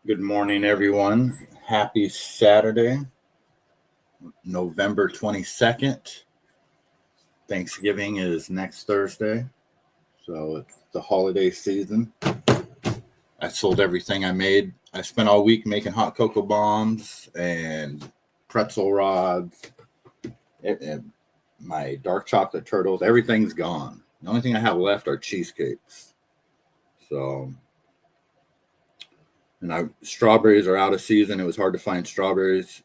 Good morning, everyone. Happy Saturday, November 22nd. Thanksgiving is next Thursday, so it's the holiday season. I sold everything I made. I spent all week making hot cocoa bombs and pretzel rods and my dark chocolate turtles. Everything's gone. The only thing I have left are cheesecakes. Strawberries are out of season. It was hard to find strawberries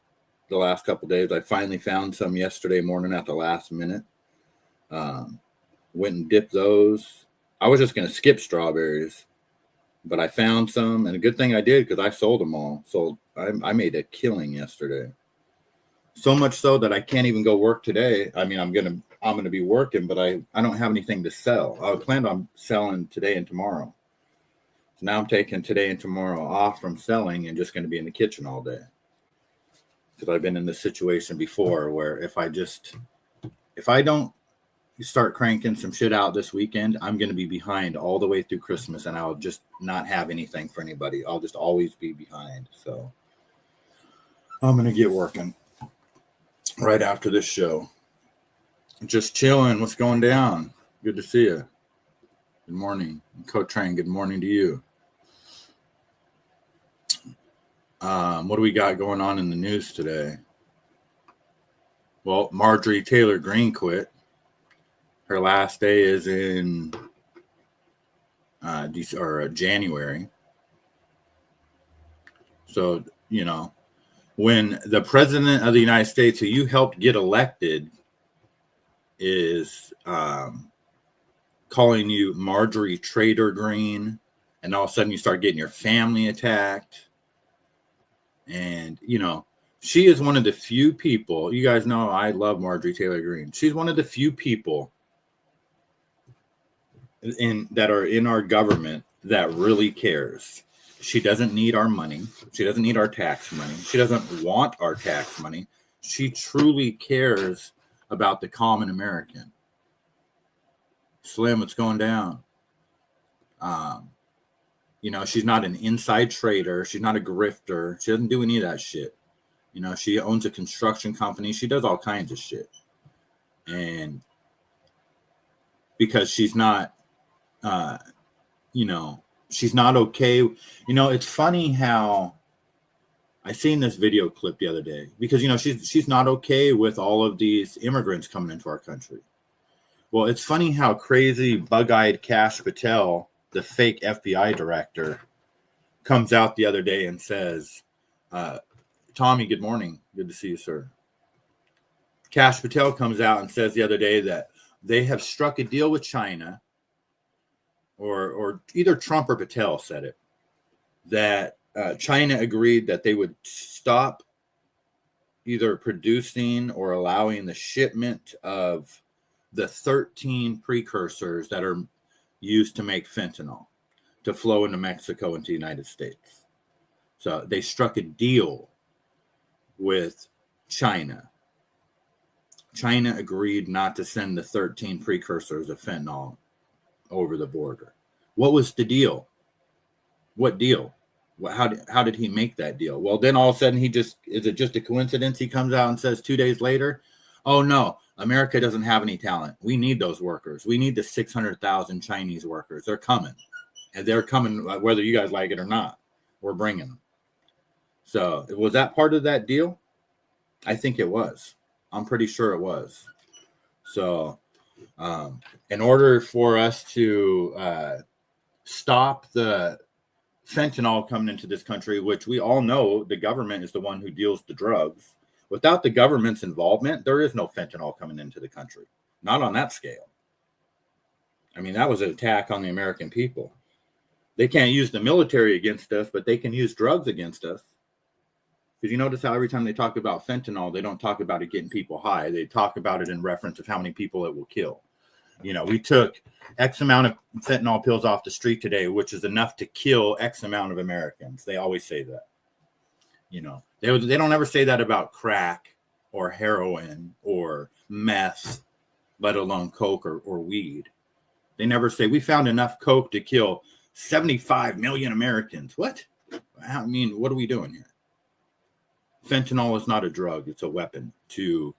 the last couple days. I finally found some yesterday morning at the last minute. Went and dipped those. I was just going to skip strawberries, but I found some, and a good thing I did because I sold them all. So I made a killing yesterday. So much so that I can't even go work today. I mean, I'm gonna be working, but I don't have anything to sell. I planned on selling today and tomorrow. So now I'm taking today and tomorrow off from selling and just going to be in the kitchen all day. Because I've been in this situation before where if I don't start cranking some shit out this weekend, I'm going to be behind all the way through Christmas, and I'll just not have anything for anybody. I'll just always be behind. So I'm going to get working right after this show. Just chilling. What's going down? Good to see you. Good morning. Coach Train, good morning to you. What do we got going on in the news today? Well, Marjorie Taylor Greene quit. Her last day is in January. So, when the president of the United States, who you helped get elected, is calling you Marjorie Taylor Greene, and all of a sudden you start getting your family attacked. And, she is one of the few people, you guys know I love Marjorie Taylor Greene. She's one of the few people that are in our government that really cares. She doesn't need our money. She doesn't need our tax money. She doesn't want our tax money. She truly cares about the common American. Slim, what's going down? She's not an inside trader. She's not a grifter. She doesn't do any of that shit. She owns a construction company. She does all kinds of shit. And because she's not, she's not okay. It's funny how I seen this video clip the other day because, she's not okay with all of these immigrants coming into our country. Well, it's funny how crazy bug-eyed Kash Patel, the fake FBI director, comes out the other day and says, Tommy, good morning. Good to see you, sir. Kash Patel comes out and says the other day that they have struck a deal with China, or either Trump or Patel said it, that China agreed that they would stop either producing or allowing the shipment of the 13 precursors that are used to make fentanyl to flow into Mexico and to the United States. So they struck a deal with China. China agreed not to send the 13 precursors of fentanyl over the border. What was the deal? What deal? How did he make that deal? Well, then all of a sudden is it just a coincidence? He comes out and says 2 days later, oh no, America doesn't have any talent. We need those workers. We need the 600,000 Chinese workers. They're coming. And they're coming whether you guys like it or not. We're bringing them. So was that part of that deal? I think it was. I'm pretty sure it was. So in order for us to stop the fentanyl coming into this country, which we all know the government is the one who deals the drugs, without the government's involvement, there is no fentanyl coming into the country. Not on that scale. I mean, that was an attack on the American people. They can't use the military against us, but they can use drugs against us. Because you notice how every time they talk about fentanyl, they don't talk about it getting people high. They talk about it in reference of how many people it will kill. We took X amount of fentanyl pills off the street today, which is enough to kill X amount of Americans. They always say that. They don't ever say that about crack or heroin or meth, let alone coke or weed. They never say we found enough coke to kill 75 million Americans. What? I mean, what are we doing here? Fentanyl is not a drug. It's a weapon to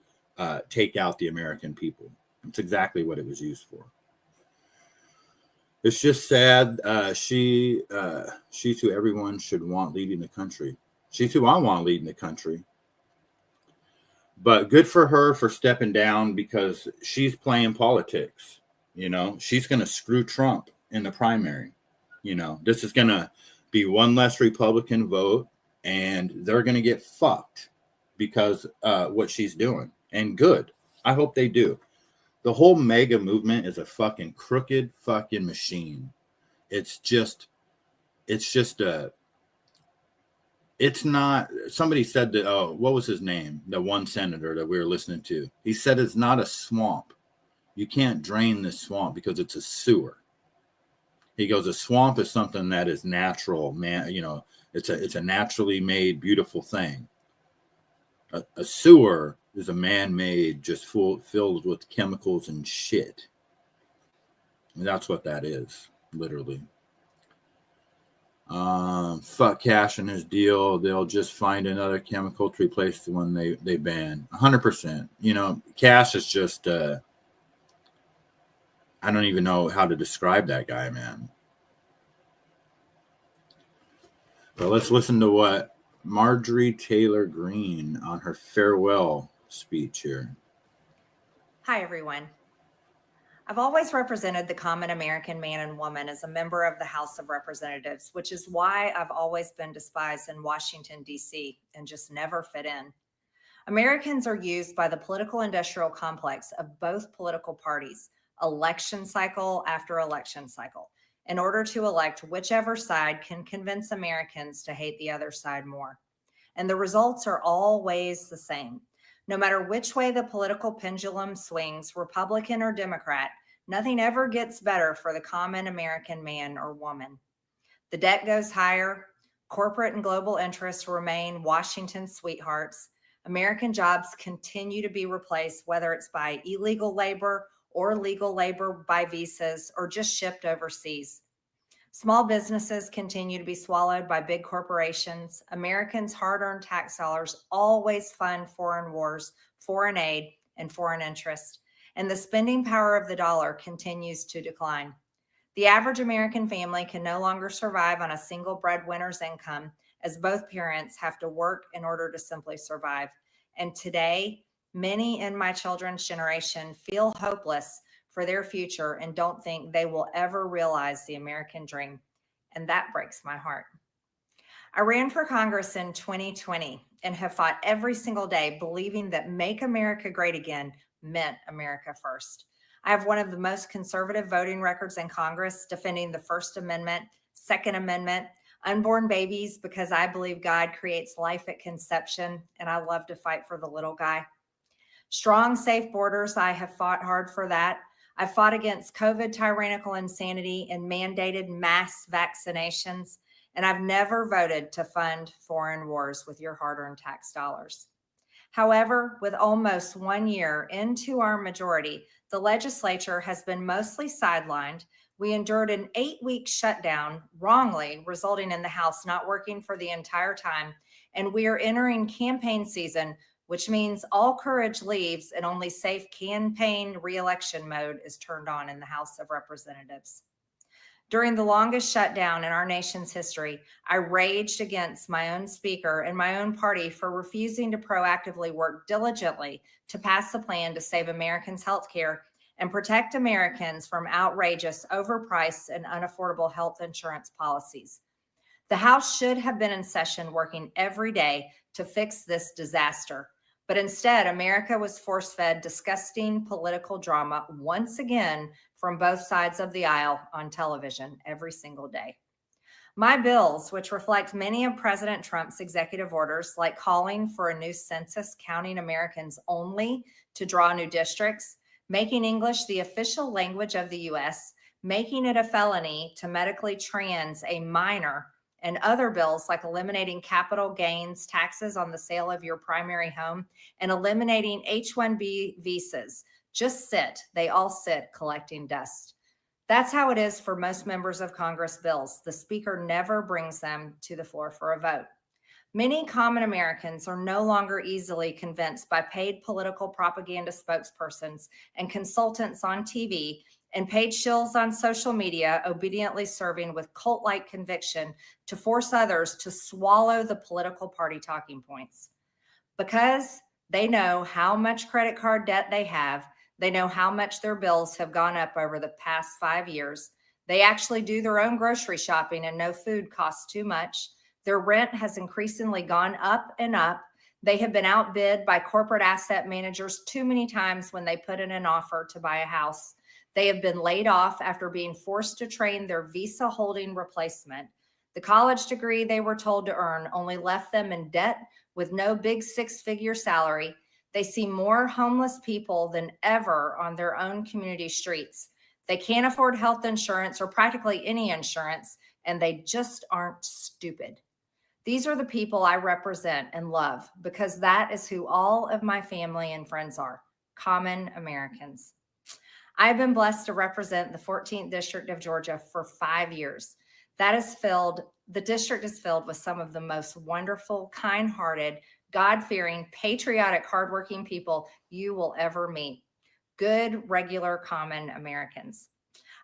take out the American people. It's exactly what it was used for. It's just sad. She's who everyone should want leading the country. She's who I want leading the country. But good for her for stepping down, because she's playing politics. You know, she's going to screw Trump in the primary. You know, this is going to be one less Republican vote, and they're going to get fucked because what she's doing. And good. I hope they do. The whole MAGA movement is a fucking crooked fucking machine. It's not, somebody said that, oh, what was his name? The one senator that we were listening to. He said it's not a swamp. You can't drain this swamp because it's a sewer. He goes, a swamp is something that is natural, man. You know, it's a naturally made, beautiful thing. A sewer is a man-made, just filled with chemicals and shit. And that's what that is, literally. Fuck Cash and his deal. They'll just find another chemical to replace the one they ban. 100%. You know, Cash is just I don't even know how to describe that guy, man. But let's listen to what Marjorie Taylor Greene on her farewell speech here. Hi, everyone. I've always represented the common American man and woman as a member of the House of Representatives, which is why I've always been despised in Washington, D.C., and just never fit in. Americans are used by the political industrial complex of both political parties, election cycle after election cycle, in order to elect whichever side can convince Americans to hate the other side more. And the results are always the same. No matter which way the political pendulum swings, Republican or Democrat, nothing ever gets better for the common American man or woman. The debt goes higher. Corporate and global interests remain Washington's sweethearts. American jobs continue to be replaced, whether it's by illegal labor or legal labor by visas or just shipped overseas. Small businesses continue to be swallowed by big corporations. Americans' hard-earned tax dollars always fund foreign wars, foreign aid, and foreign interest, and the spending power of the dollar continues to decline. The average American family can no longer survive on a single breadwinner's income, as both parents have to work in order to simply survive. And today, many in my children's generation feel hopeless for their future and don't think they will ever realize the American dream. And that breaks my heart. I ran for Congress in 2020 and have fought every single day believing that Make America Great Again meant America first. I have one of the most conservative voting records in Congress, defending the First Amendment, Second Amendment, unborn babies, because I believe God creates life at conception, and I love to fight for the little guy. Strong, safe borders, I have fought hard for that. I fought against COVID tyrannical insanity and mandated mass vaccinations, and I've never voted to fund foreign wars with your hard-earned tax dollars. However, with almost 1 year into our majority, the legislature has been mostly sidelined. We endured an 8-week shutdown, wrongly, resulting in the House not working for the entire time, and we are entering campaign season, which means all courage leaves and only safe campaign re-election mode is turned on in the House of Representatives. During the longest shutdown in our nation's history, I raged against my own speaker and my own party for refusing to proactively work diligently to pass a plan to save Americans' health care and protect Americans from outrageous, overpriced, and unaffordable health insurance policies. The House should have been in session working every day to fix this disaster. But instead, America was force-fed disgusting political drama once again from both sides of the aisle on television every single day. My bills, which reflect many of President Trump's executive orders, like calling for a new census counting Americans only to draw new districts, making English the official language of the U.S., making it a felony to medically trans a minor, and other bills like eliminating capital gains taxes on the sale of your primary home and eliminating H-1B visas, just sit. They all sit collecting dust. That's how it is for most members of Congress bills. The Speaker never brings them to the floor for a vote. Many common Americans are no longer easily convinced by paid political propaganda spokespersons and consultants on TV and paid shills on social media, obediently serving with cult-like conviction to force others to swallow the political party talking points. Because they know how much credit card debt they have, they know how much their bills have gone up over the past 5 years. They actually do their own grocery shopping and know food costs too much. Their rent has increasingly gone up and up. They have been outbid by corporate asset managers too many times when they put in an offer to buy a house. They have been laid off after being forced to train their Visa holding replacement. The college degree they were told to earn only left them in debt with no big six-figure salary. They see more homeless people than ever on their own community streets. They can't afford health insurance or practically any insurance, and they just aren't stupid. These are the people I represent and love because that is who all of my family and friends are, common Americans. I've been blessed to represent the 14th District of Georgia for 5 years. The district is filled with some of the most wonderful, kind-hearted, God-fearing, patriotic, hardworking people you will ever meet. Good, regular, common Americans.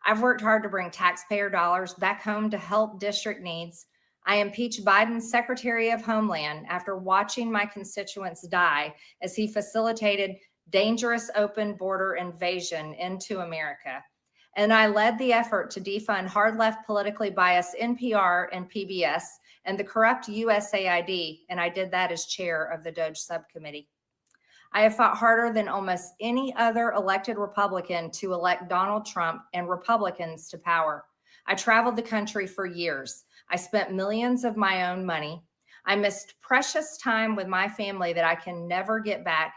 I've worked hard to bring taxpayer dollars back home to help district needs. I impeached Biden's Secretary of Homeland after watching my constituents die as he facilitated dangerous open border invasion into America. And I led the effort to defund hard left politically biased NPR and PBS and the corrupt USAID, and I did that as chair of the DOJ subcommittee. I have fought harder than almost any other elected Republican to elect Donald Trump and Republicans to power. I traveled the country for years. I spent millions of my own money. I missed precious time with my family that I can never get back.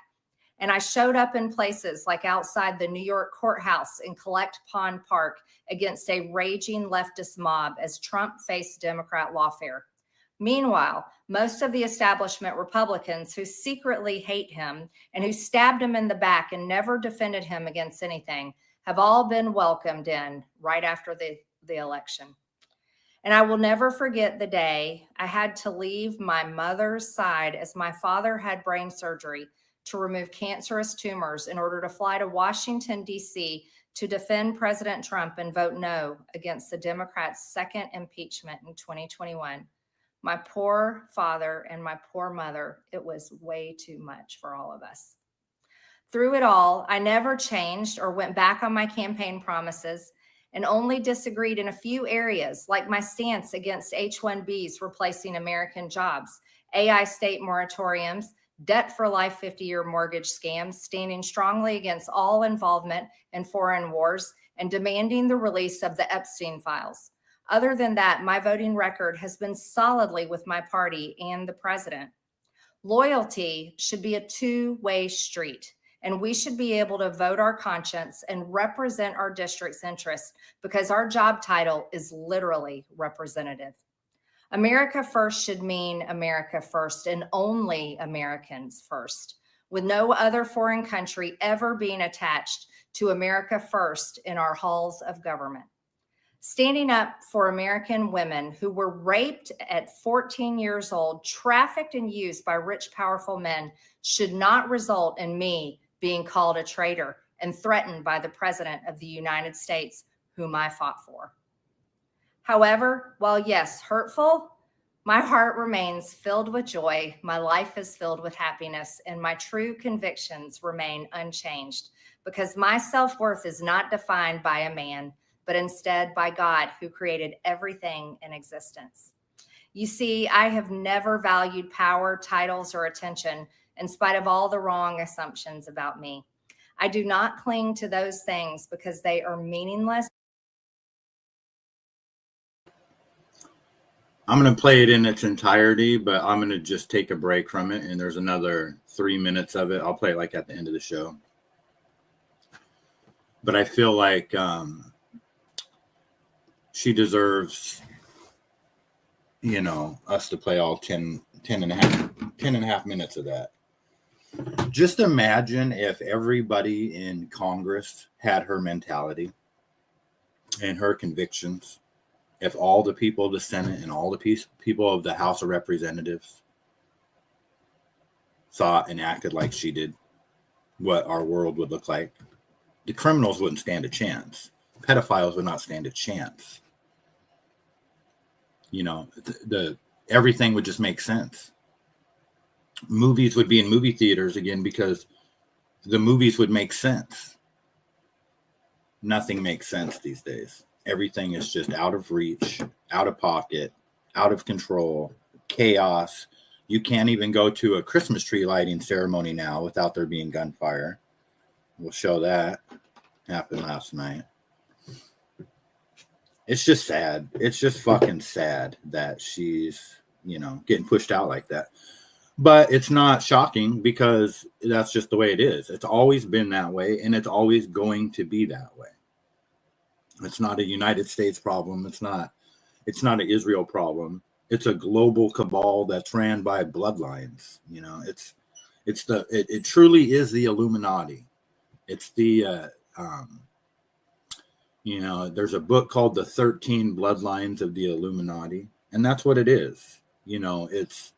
And I showed up in places like outside the New York courthouse in Collect Pond Park against a raging leftist mob as Trump faced Democrat lawfare. Meanwhile, most of the establishment Republicans who secretly hate him and who stabbed him in the back and never defended him against anything have all been welcomed in right after the election. And I will never forget the day I had to leave my mother's side as my father had brain surgery to remove cancerous tumors in order to fly to Washington, D.C. to defend President Trump and vote no against the Democrats' second impeachment in 2021. My poor father and my poor mother, it was way too much for all of us. Through it all, I never changed or went back on my campaign promises and only disagreed in a few areas, like my stance against H-1Bs replacing American jobs, AI state moratoriums, debt for life 50-year mortgage scams, standing strongly against all involvement in foreign wars, and demanding the release of the Epstein files. Other than that, my voting record has been solidly with my party and the president. Loyalty should be a two-way street, and we should be able to vote our conscience and represent our district's interests because our job title is literally representative. America first should mean America first and only Americans first, with no other foreign country ever being attached to America first in our halls of government. Standing up for American women who were raped at 14 years old, trafficked and used by rich, powerful men should not result in me being called a traitor and threatened by the President of the United States, whom I fought for. However, while yes, hurtful, my heart remains filled with joy, my life is filled with happiness, and my true convictions remain unchanged because my self-worth is not defined by a man, but instead by God who created everything in existence. You see, I have never valued power, titles, or attention in spite of all the wrong assumptions about me. I do not cling to those things because they are meaningless. I'm going to play it in its entirety, but I'm going to just take a break from it. And there's another 3 minutes of it. I'll play it like at the end of the show. But I feel like she deserves, us to play all 10 and a half minutes of that. Just imagine if everybody in Congress had her mentality. and her convictions, if all the people of the Senate and all the people of the House of Representatives thought and acted like she did, what our world would look like, the criminals wouldn't stand a chance. Pedophiles would not stand a chance. The everything would just make sense. Movies would be in movie theaters again because the movies would make sense. Nothing makes sense these days. Everything is just out of reach, out of pocket, out of control, chaos. You can't even go to a Christmas tree lighting ceremony now without there being gunfire. We'll show that. Happened last night. It's just sad. It's just fucking sad that she's, getting pushed out like that. But it's not shocking because that's just the way it is. It's always been that way, and it's always going to be that way. It's not a United States problem. It's not an Israel problem. It's a global cabal that's ran by bloodlines. It truly is the Illuminati. It's the there's a book called The 13 Bloodlines of the Illuminati, and that's what it is. It's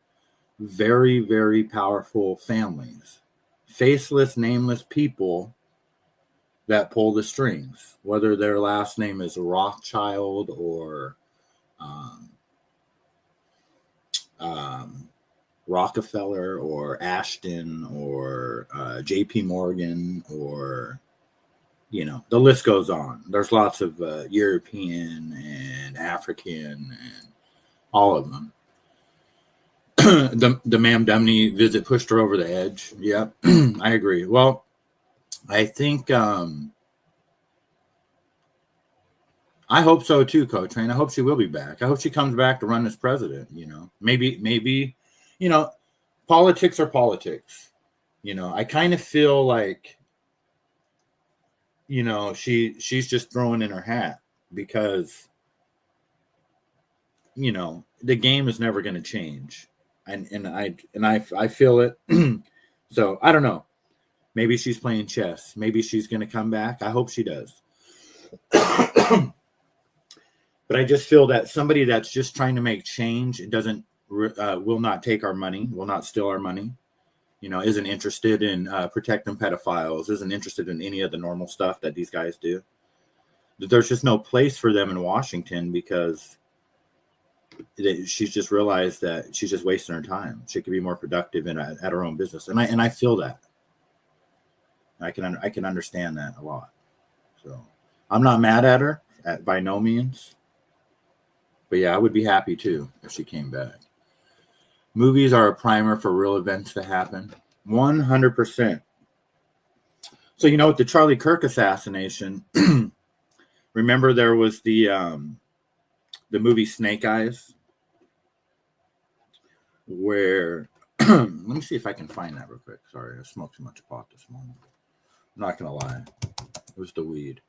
very, very powerful families, faceless, nameless people that pull the strings, whether their last name is Rothschild or Rockefeller or Ashton or JP Morgan or, the list goes on. There's lots of European and African and all of them. The Ma'am Dumney visit pushed her over the edge. Yep, I agree. Well, I think I hope so too, Co-Train. I hope she will be back. I hope she comes back to run as president. Maybe politics are politics. I kind of feel like she's just throwing in her hat because the game is never going to change. And I feel it. So I don't know. Maybe she's playing chess. Maybe she's going to come back. I hope she does. But I just feel that somebody that's just trying to make change will not take our money, will not steal our money. Isn't interested in protecting pedophiles. Isn't interested in any of the normal stuff that these guys do. There's just no place for them in Washington because she's just realized that she's just wasting her time. She could be more productive at her own business, and I feel that. I can understand that a lot. So I'm not mad at her by no means, but yeah, I would be happy too if she came back. Movies are a primer for real events to happen, 100%. So with the Charlie Kirk assassination, remember there was the movie Snake Eyes, where let me see if I can find that real quick. Sorry, I smoked too much pot this morning. I'm not gonna lie, it was the weed.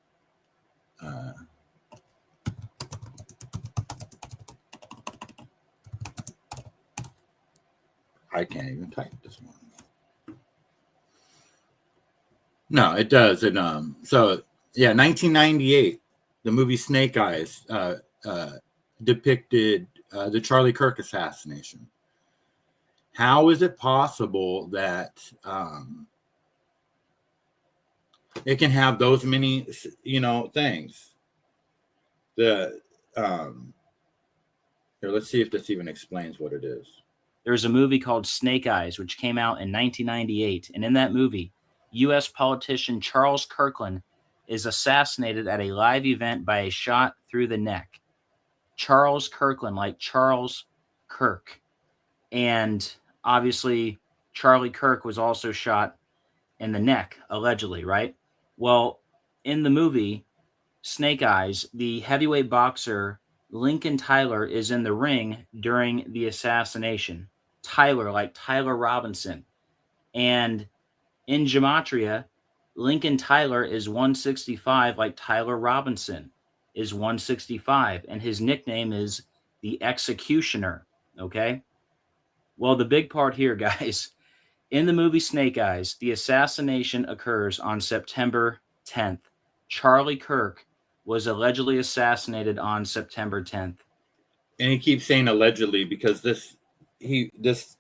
I can't even type this morning. No, it does. So 1998, the movie Snake Eyes depicted the Charlie Kirk assassination. How is it possible that it can have those many, things? Here, let's see if this even explains what it is. There's a movie called Snake Eyes, which came out in 1998. And in that movie, U.S. politician Charles Kirkland is assassinated at a live event by a shot through the neck. Charles Kirkland, like Charles Kirk. And obviously, Charlie Kirk was also shot in the neck, allegedly, right? Well, in the movie Snake Eyes, the heavyweight boxer Lincoln Tyler is in the ring during the assassination. Tyler, like Tyler Robinson. And in Gematria, Lincoln Tyler is 165, like Tyler Robinson is 165. And his nickname is the Executioner. Okay? Well, the big part here, guys, in the movie Snake Eyes, the assassination occurs on September 10th. Charlie Kirk was allegedly assassinated on September 10th. And he keeps saying allegedly because this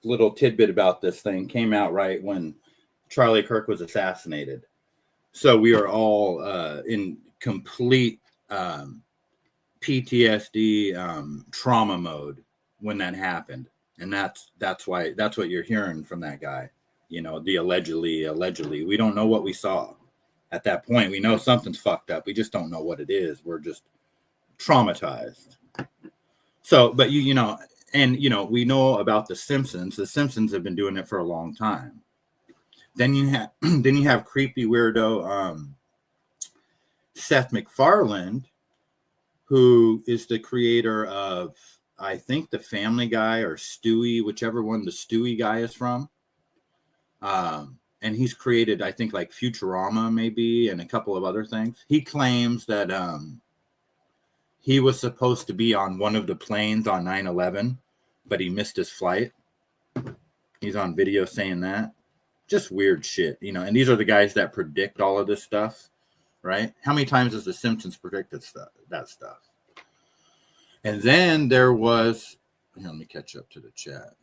little tidbit about this thing came out right when Charlie Kirk was assassinated. So we are all in complete PTSD trauma mode when that happened. And that's what you're hearing from that guy. You know, the allegedly. We don't know what we saw at that point. We know something's fucked up. We just don't know what it is. We're just traumatized. So, but you know, and you know, we know about the Simpsons. The Simpsons have been doing it for a long time. Then you have creepy weirdo Seth MacFarlane, who is the creator of, I think, the Family Guy or Stewie, whichever one the Stewie guy is from. And he's created, I think, like Futurama maybe, and a couple of other things. He claims that he was supposed to be on one of the planes on 9/11, but he missed his flight. He's on video saying that. Just weird shit, you know. And these are the guys that predict all of this stuff, right? How many times has the Simpsons predicted that stuff? And then there was, let me catch up to the chat.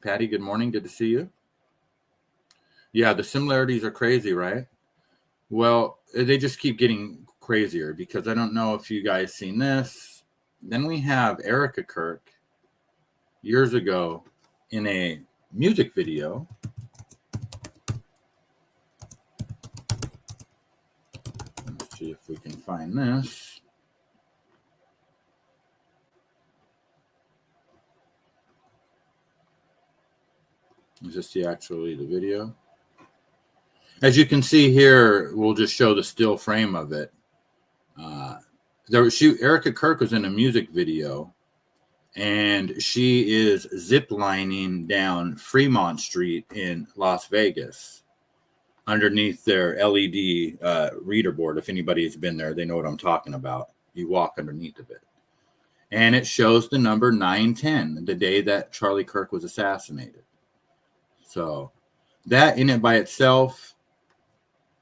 Patty, good morning. Good to see you. Yeah, the similarities are crazy, right? Well, they just keep getting crazier because I don't know if you guys seen this. Then we have Erica Kirk years ago in a music video. Let's see if we can find this. Is this the video? As you can see here, we'll just show the still frame of it. Erica Kirk was in a music video, and she is ziplining down Fremont Street in Las Vegas underneath their LED reader board. If anybody has been there, they know what I'm talking about. You walk underneath of it. And it shows the number 9/10, the day that Charlie Kirk was assassinated. So that in it by itself,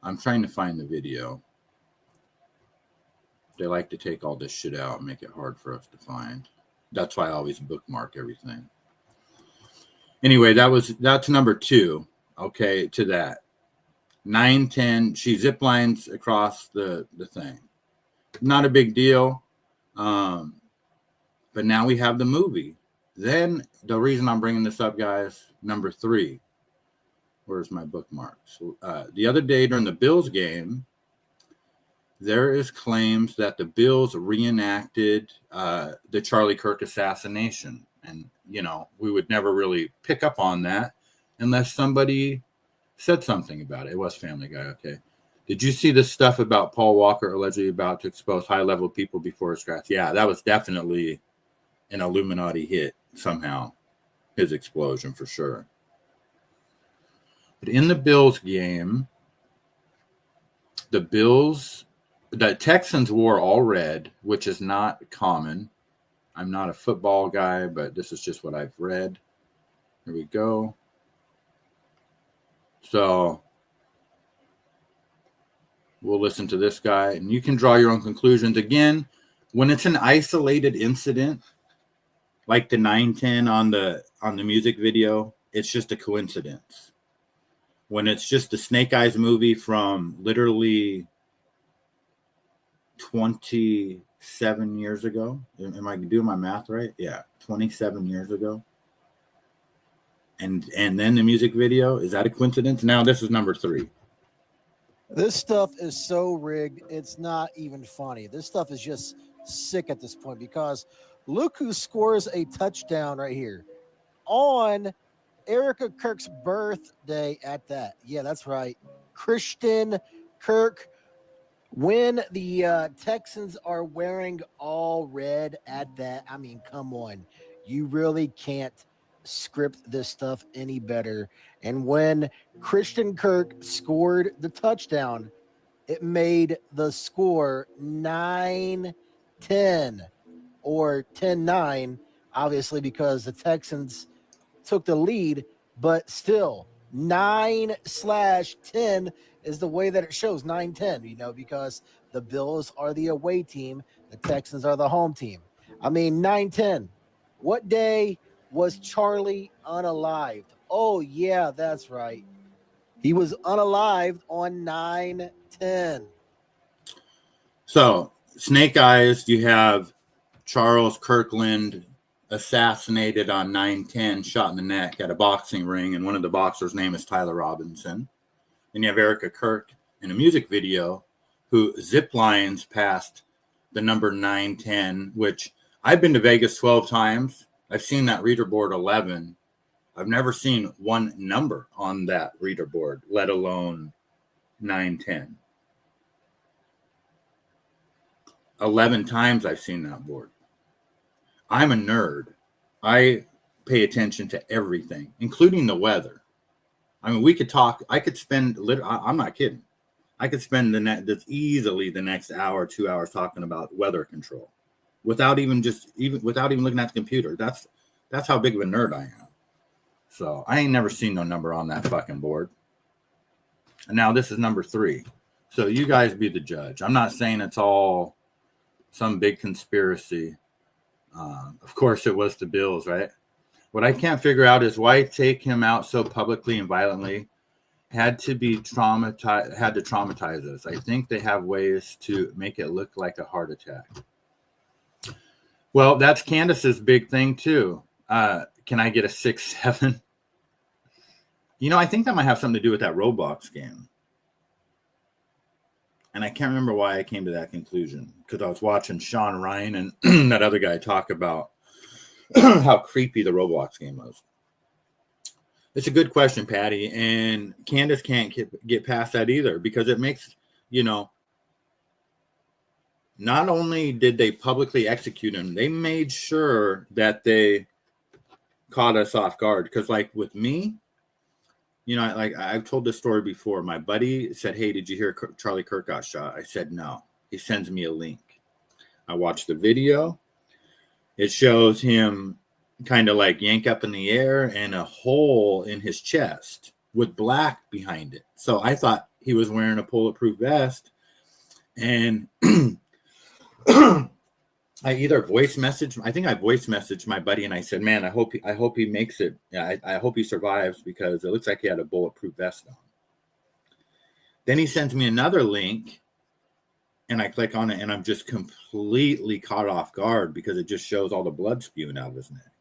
I'm trying to find the video. They like to take all this shit out and make it hard for us to find. That's why I always bookmark everything. Anyway, that's number 2. Okay, to that. 9/10, she zip lines across the thing. Not a big deal. But now we have the movie. Then the reason I'm bringing this up, guys, number 3. Where's my bookmarks? The other day during the Bills game, there is claims that the Bills reenacted the Charlie Kirk assassination. And, you know, we would never really pick up on that unless somebody said something about it. It was Family Guy, okay. Did you see this stuff about Paul Walker allegedly about to expose high-level people before his scratch? Yeah, that was definitely an Illuminati hit somehow. His explosion for sure. But in the Bills game, the Texans wore all red, which is not common. I'm not a football guy, but this is just what I've read. Here we go. So we'll listen to this guy, and you can draw your own conclusions. Again, when it's an isolated incident, like the 9/10 on the music video, it's just a coincidence. When it's just a Snake Eyes movie from literally 27 years ago. Am I doing my math right? Yeah, 27 years ago. And then the music video, is that a coincidence? Now this is number 3. This stuff is so rigged, it's not even funny. This stuff is just sick at this point because look who scores a touchdown right here on Erica Kirk's birthday at that. Yeah, that's right. Christian Kirk. When the Texans are wearing all red at that, I mean, come on. You really can't script this stuff any better. And when Christian Kirk scored the touchdown, it made the score 9-10 or 10-9, obviously, because the Texans took the lead, but still 9/10 is the way that it shows 9-10, you know, because The Bills are the away team. The Texans are the home team. I mean, 9-10. What day was Charlie unalived? Oh, yeah, that's right. He was unalived on 9-10. So, Snake Eyes, you have Charles Kirkland assassinated on 9/10, shot in the neck at a boxing ring, and one of the boxers' name is Tyler Robinson. Then you have Erica Kirk in a music video who zip lines past the number 9/10, which I've been to Vegas 12 times. I've seen that reader board 11. I've never seen one number on that reader board, let alone 9/10. 11 times I've seen that board. I'm a nerd. I pay attention to everything, including the weather. I mean, we could talk. I could spend. I'm not kidding. I could spend easily the next hour, 2 hours talking about weather control, without even looking at the computer. That's how big of a nerd I am. So I ain't never seen no number on that fucking board. And now this is number 3. So you guys be the judge. I'm not saying it's all some big conspiracy. Of course, it was the Bills, right? What I can't figure out is why take him out so publicly and violently. Had to traumatize us. I think they have ways to make it look like a heart attack. Well, that's Candace's big thing too. Can I get a 6-7? I think that might have something to do with that Roblox game. And I can't remember why I came to that conclusion, because I was watching Sean Ryan and that other guy talk about how creepy the Roblox game was. It's a good question, Patty. And Candace can't get past that either, because it makes, not only did they publicly execute him, they made sure that they caught us off guard. Because like with me, I've told this story before. My buddy said, "Hey, did you hear Charlie Kirk got shot?" I said, "No." He sends me a link. I watched the video. It shows him kind of like yank up in the air and a hole in his chest with black behind it. So I thought he was wearing a bulletproof vest. And I voice messaged my buddy, and I said, "Man, I hope he makes it. I hope he survives, because it looks like he had a bulletproof vest on." Then he sends me another link, and I click on it, and I'm just completely caught off guard, because it just shows all the blood spewing out of his neck.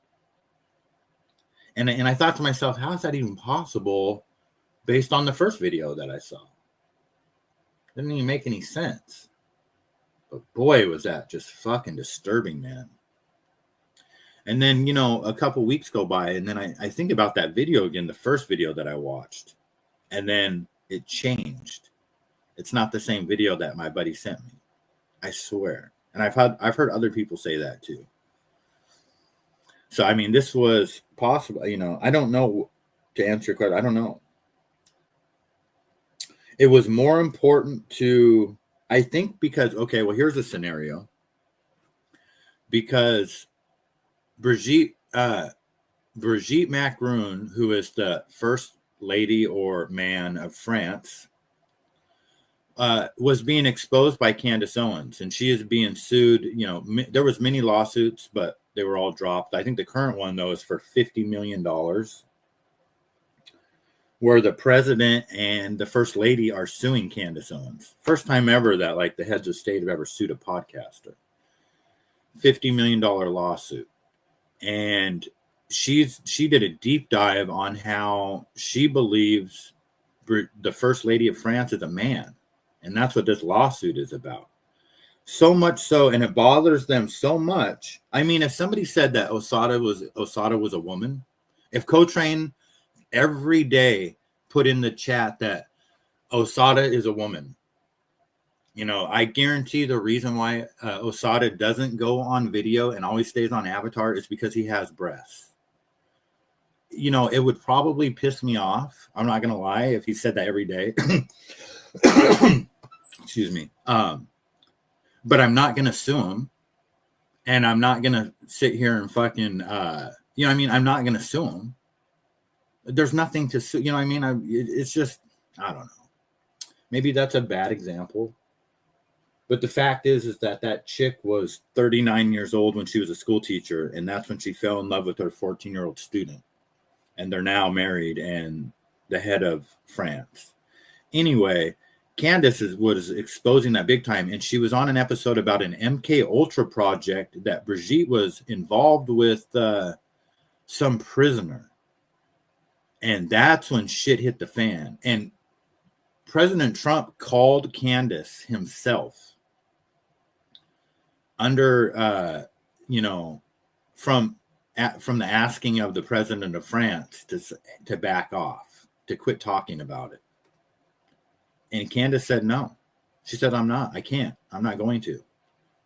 And I thought to myself, how is that even possible based on the first video that I saw? It didn't even make any sense. But boy, was that just fucking disturbing, man. And then, a couple weeks go by, and then I think about that video again, the first video that I watched. And then it changed. It's not the same video that my buddy sent me. I swear. And I've heard other people say that too. So, I mean, this was possible. I don't know, to answer your question. I don't know. It was more important to, I think, because, okay, well, here's a scenario. Because Brigitte Macron, who is the first lady or man of France, was being exposed by Candace Owens, and she is being sued. There was many lawsuits, but they were all dropped. I think the current one, though, is for $50 million, where the president and the first lady are suing Candace Owens. First time ever that like the heads of state have ever sued a podcaster. $50 million lawsuit. And she did a deep dive on how she believes the first lady of France is a man. And that's what this lawsuit is about. So much so, and it bothers them so much. I mean, if somebody said that Osada was a woman, if Coltrane every day put in the chat that Osada is a woman, I guarantee the reason why Osada doesn't go on video and always stays on Avatar is because he has breasts. It would probably piss me off. I'm not going to lie, if he said that every day. Excuse me. But I'm not going to sue him. And I'm not going to sit here and fucking, I'm not going to sue him. There's nothing to sue. It's just, I don't know. Maybe that's a bad example. But the fact is that that chick was 39 years old when she was a school teacher, and that's when she fell in love with her 14-year-old student. And they're now married and the head of France. Anyway, Candace was exposing that big time, and she was on an episode about an MK Ultra project that Brigitte was involved with some prisoner. And that's when shit hit the fan. And President Trump called Candace himself under, from the asking of the president of France to back off, to quit talking about it. And Candace said no. She said, I'm not going to.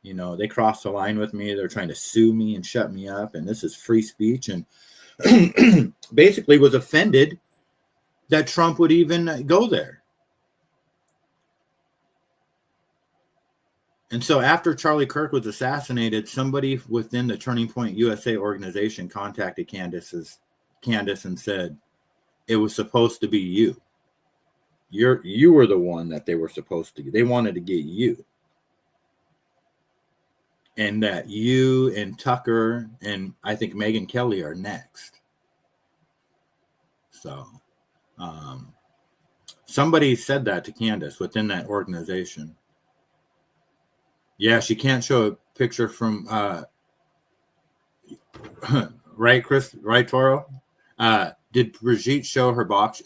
They crossed the line with me. They're trying to sue me and shut me up. And this is free speech. And basically was offended that Trump would even go there. And so after Charlie Kirk was assassinated, somebody within the Turning Point USA organization contacted Candace and said, it was supposed to be you. You were the one that they were supposed to get. They wanted to get you. And that you and Tucker and I think Megyn Kelly are next. So somebody said that to Candace within that organization. Yeah, she can't show a picture from right, Chris, right, Toro? Did Brigitte show her box?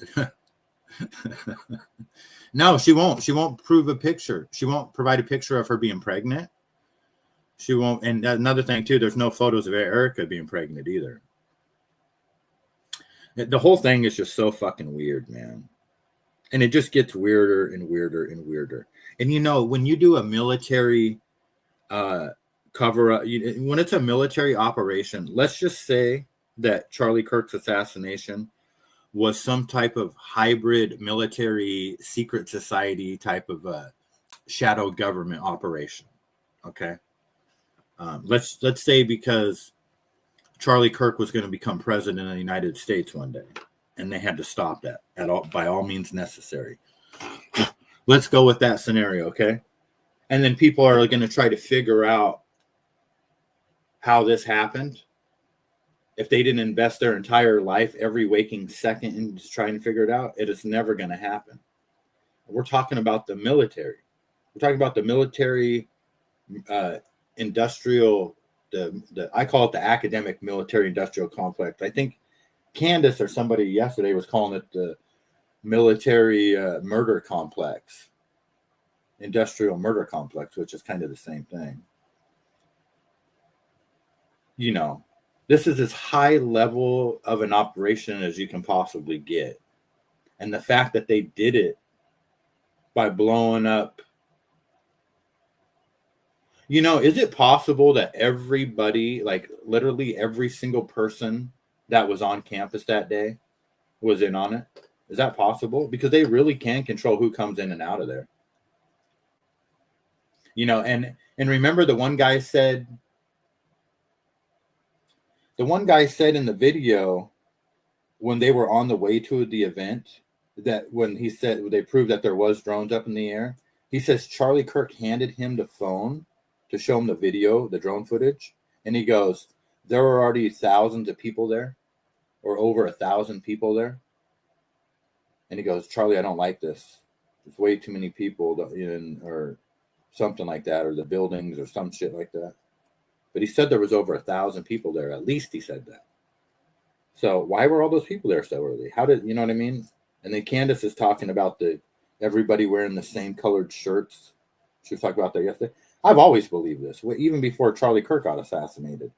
No, she won't. She won't prove a picture. She won't provide a picture of her being pregnant. She won't. And another thing, too, there's no photos of Erica being pregnant either. The whole thing is just so fucking weird, man. And it just gets weirder and weirder and weirder. And, when you do a military cover up, when it's a military operation, let's just say that Charlie Kirk's assassination was some type of hybrid military secret society type of shadow government operation. Okay. Let's say because Charlie Kirk was going to become president of the United States one day, and they had to stop that by all means necessary. Let's go with that scenario, okay? And then people are going to try to figure out how this happened. If they didn't invest their entire life, every waking second, in trying to figure it out, it is never going to happen. We're talking about the military. We're talking about the military industrial, I call it the academic military industrial complex. I think Candace or somebody yesterday was calling it the military murder complex, industrial murder complex, which is kind of the same thing. This is as high level of an operation as you can possibly get. And the fact that they did it by blowing up, is it possible that everybody, like literally every single person that was on campus that day was in on it? Is that possible? Because they really can control who comes in and out of there. And remember the one guy said in the video when they were on the way to the event, that when he said they proved that there was drones up in the air, he says Charlie Kirk handed him the phone to show him the video, the drone footage. And he goes, there were already thousands of people there, or over 1,000 people there. And he goes, Charlie, I don't like this. There's way too many people, or something like that, or the buildings or some shit like that. But he said there was over 1,000 people there. At least he said that. So why were all those people there so early? How did, you know what I mean? And then Candace is talking about everybody wearing the same colored shirts. She was talking about that yesterday. I've always believed this, even before Charlie Kirk got assassinated.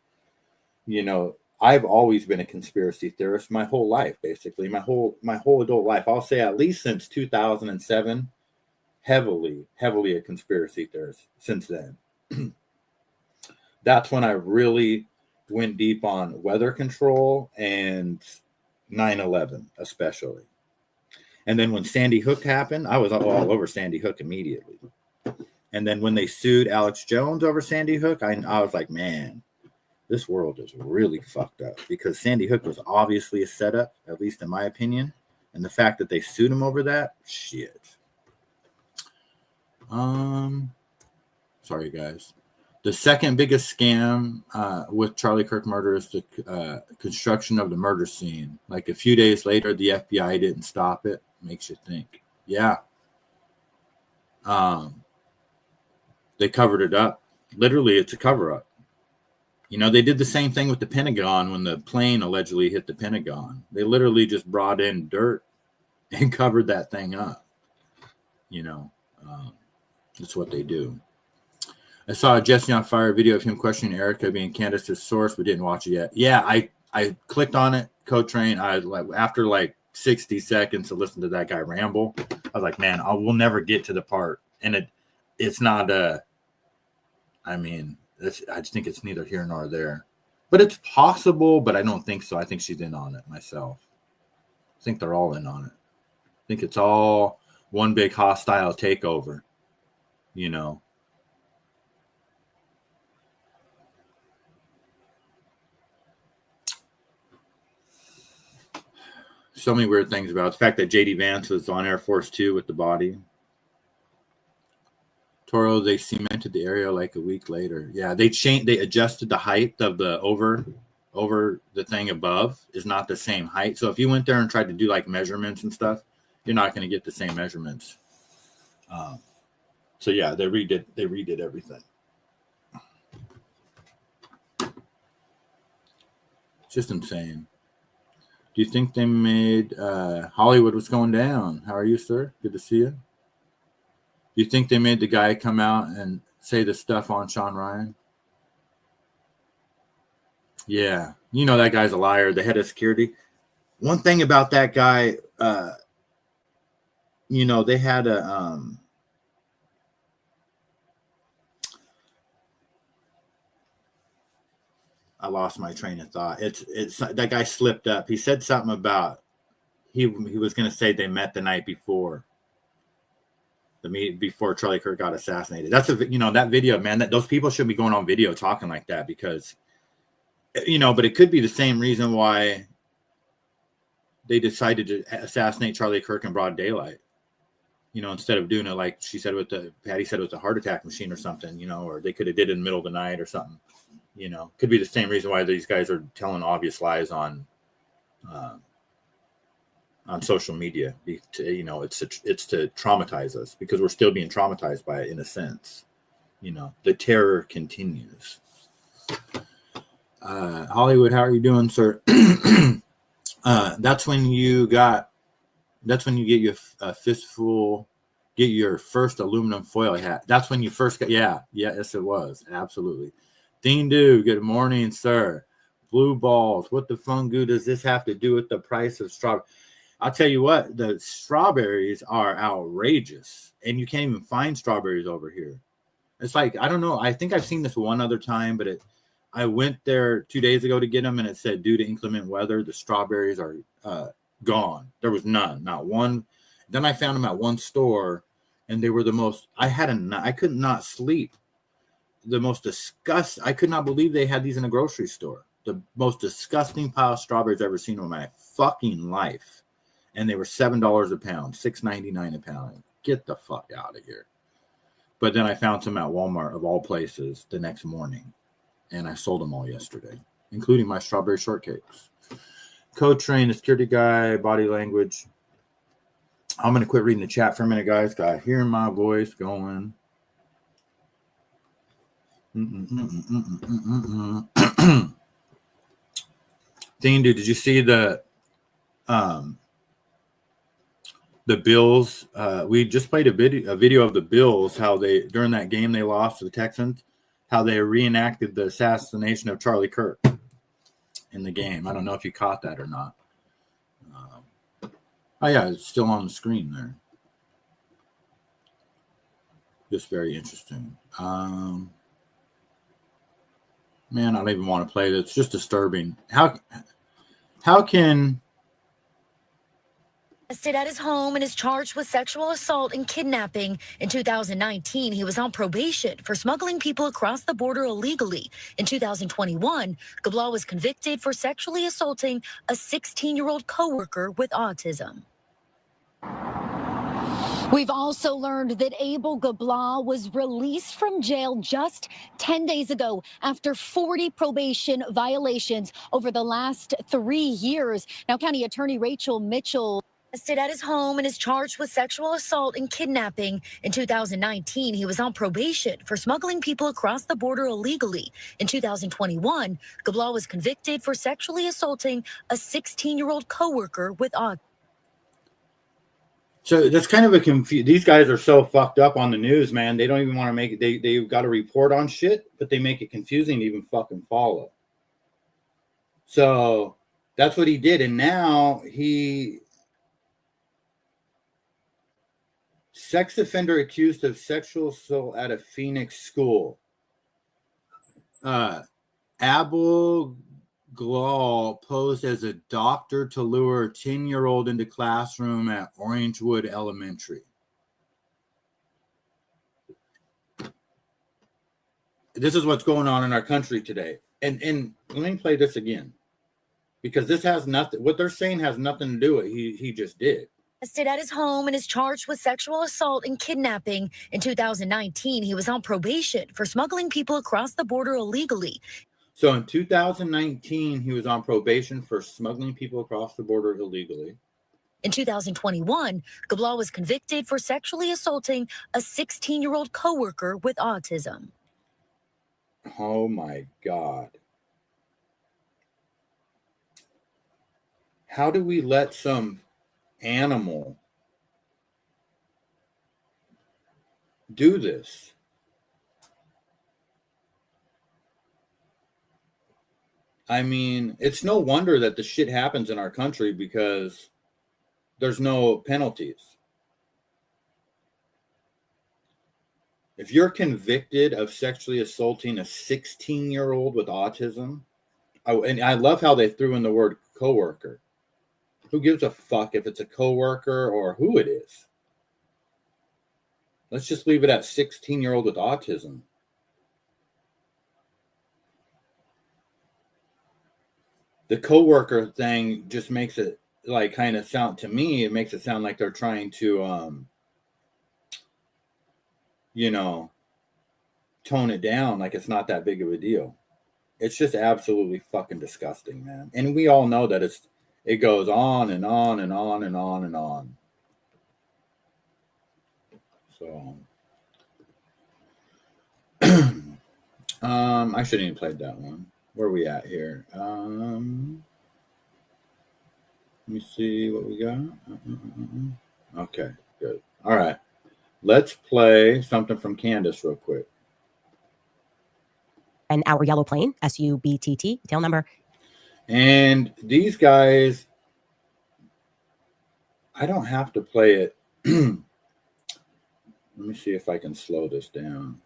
I've always been a conspiracy theorist my whole life, basically. My whole adult life. I'll say at least since 2007, heavily a conspiracy theorist since then. That's when I really went deep on weather control and 9/11 especially. And then when Sandy Hook happened, I was all over Sandy Hook immediately. And then when they sued Alex Jones over Sandy Hook, I was like, man, this world is really fucked up, because Sandy Hook was obviously a setup, at least in my opinion. And the fact that they sued him over that, shit. Sorry, guys. The second biggest scam with Charlie Kirk murder is the construction of the murder scene. Like a few days later, the FBI didn't stop it. Makes you think. Yeah. They covered it up. Literally, it's a cover-up. You know, they did the same thing with the Pentagon when the plane allegedly hit the Pentagon. They literally just brought in dirt and covered that thing up. You know, that's what they do. I saw a Jesse on Fire video of him questioning Erica being Candace's source, but didn't watch it yet. Yeah, I clicked on it, Code Train. After like 60 seconds to listen to that guy ramble, I was like, man, we'll never get to the part. And it's not I just think it's neither here nor there. But it's possible, but I don't think so. I think she's in on it myself. I think they're all in on it. I think it's all one big hostile takeover, you know. So many weird things about it. The fact that J.D. Vance was on Air Force 2 with the body. Toro, they cemented the area like a week later. Yeah, they adjusted the height of the over the thing above is not the same height. So if you went there and tried to do like measurements and stuff, you're not going to get the same measurements. So yeah, they redid everything. It's just insane. Do you think they made Hollywood was going down? How are you, sir? Good to see you. Do you think they made the guy come out and say the stuff on Sean Ryan? Yeah. You know that guy's a liar, the head of security. One thing about that guy, you know, they had a I lost my train of thought. It's that guy slipped up. He said something about he was going to say they met the night before. Before Charlie Kirk got assassinated. That's that video, man, that those people shouldn't be going on video talking like that because, you know, but it could be the same reason why they decided to assassinate Charlie Kirk in broad daylight, you know, instead of doing it like Patty said with the heart attack machine or something, you know, or they could have did it in the middle of the night or something, you know, could be the same reason why these guys are telling obvious lies on social media. You know, it's to traumatize us because we're still being traumatized by it in a sense. You know, the terror continues. Hollywood, how are you doing, sir? That's when you get your fistful, get your first aluminum foil hat. That's when you first got, yes, it was. Absolutely. Dean Dude, good morning, sir. Blue balls. What the fungu does this have to do with the price of strawberry? I'll tell you what, the strawberries are outrageous, and you can't even find strawberries over here. It's like, I don't know. I think I've seen this one other time, but I went there 2 days ago to get them, and it said due to inclement weather, the strawberries are gone. There was none, not one. Then I found them at one store, and they were the most. I could not sleep. The most disgust. I could not believe they had these in a grocery store. The most disgusting pile of strawberries I've ever seen in my fucking life. And they were $7 a pound, $6.99 a pound. Get the fuck out of here. But then I found some at Walmart, of all places, the next morning. And I sold them all yesterday, including my strawberry shortcakes. Code Train, the security guy, body language. I'm going to quit reading the chat for a minute, guys. I hear my voice going. Dean, dude, did you see the Bills? We just played a video of the Bills, how they, during that game they lost to the Texans, how they reenacted the assassination of Charlie Kirk in the game. I don't know if you caught that or not. Oh yeah, it's still on the screen there. Just very interesting. Man, I don't even want to play this. It's just disturbing. How can... Arrested at his home and is charged with sexual assault and kidnapping. In 2019, he was on probation for smuggling people across the border illegally. In 2021, Gabla was convicted for sexually assaulting a 16-year-old coworker with autism. We've also learned that Abel Gabla was released from jail just 10 days ago after 40 probation violations over the last 3 years. Now, County Attorney Rachel Mitchell arrested at his home and is charged with sexual assault and kidnapping. In 2019, he was on probation for smuggling people across the border illegally. In 2021, Gabla was convicted for sexually assaulting a 16-year-old coworker with autism. So that's kind of a these guys are so fucked up on the news, man. They don't even want to make it. They've got to report on shit, but they make it confusing to even fucking follow. So that's what he did. And now sex offender accused of sexual assault at a Phoenix school. Abel Gabla posed as a doctor to lure a 10-year-old into classroom at Orangewood Elementary. This is what's going on in our country today. And let me play this again, because this has nothing, what they're saying has nothing to do with it. He just did. Arrested at his home and is charged with sexual assault and kidnapping. In 2019, he was on probation for smuggling people across the border illegally. So in 2019, he was on probation for smuggling people across the border illegally. In 2021, Gabla was convicted for sexually assaulting a 16-year-old coworker with autism. Oh my God. How do we let some animal do this? I mean, it's no wonder that the shit happens in our country because there's no penalties. If you're convicted of sexually assaulting a 16-year-old with autism, and I love how they threw in the word coworker. Who gives a fuck if it's a coworker or who it is? Let's just leave it at 16-year-old with autism. The coworker thing just makes it like kind of sound, to me, it makes it sound like they're trying to, tone it down, like it's not that big of a deal. It's just absolutely fucking disgusting, man. And we all know that it goes on and on and on and on and on. So, I shouldn't even played that one. Where are we at here? Let me see what we got. Okay, good. All right. Let's play something from Candace real quick. And our yellow plane, SUBTT, tail number. And these guys, I don't have to play it. Let me see if I can slow this down.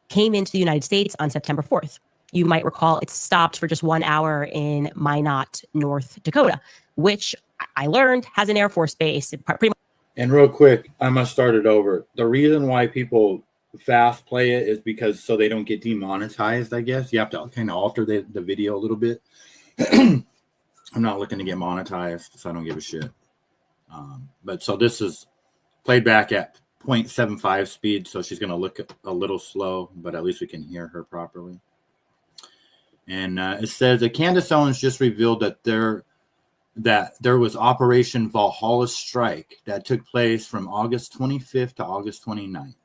Came into the United States on September 4th. You might recall it stopped for just 1 hour in Minot, North Dakota, which I learned has an Air Force base. Pretty much. And real quick, I must start it over. The reason why people fast play it is because so they don't get demonetized, I guess. You have to kind of alter the video a little bit. I'm not looking to get monetized, so I don't give a shit. But so this is played back at 0.75 speed, so she's going to look a little slow, but at least we can hear her properly. And it says that Candace Owens just revealed that there was Operation Valhalla Strike that took place from August 25th to August 29th.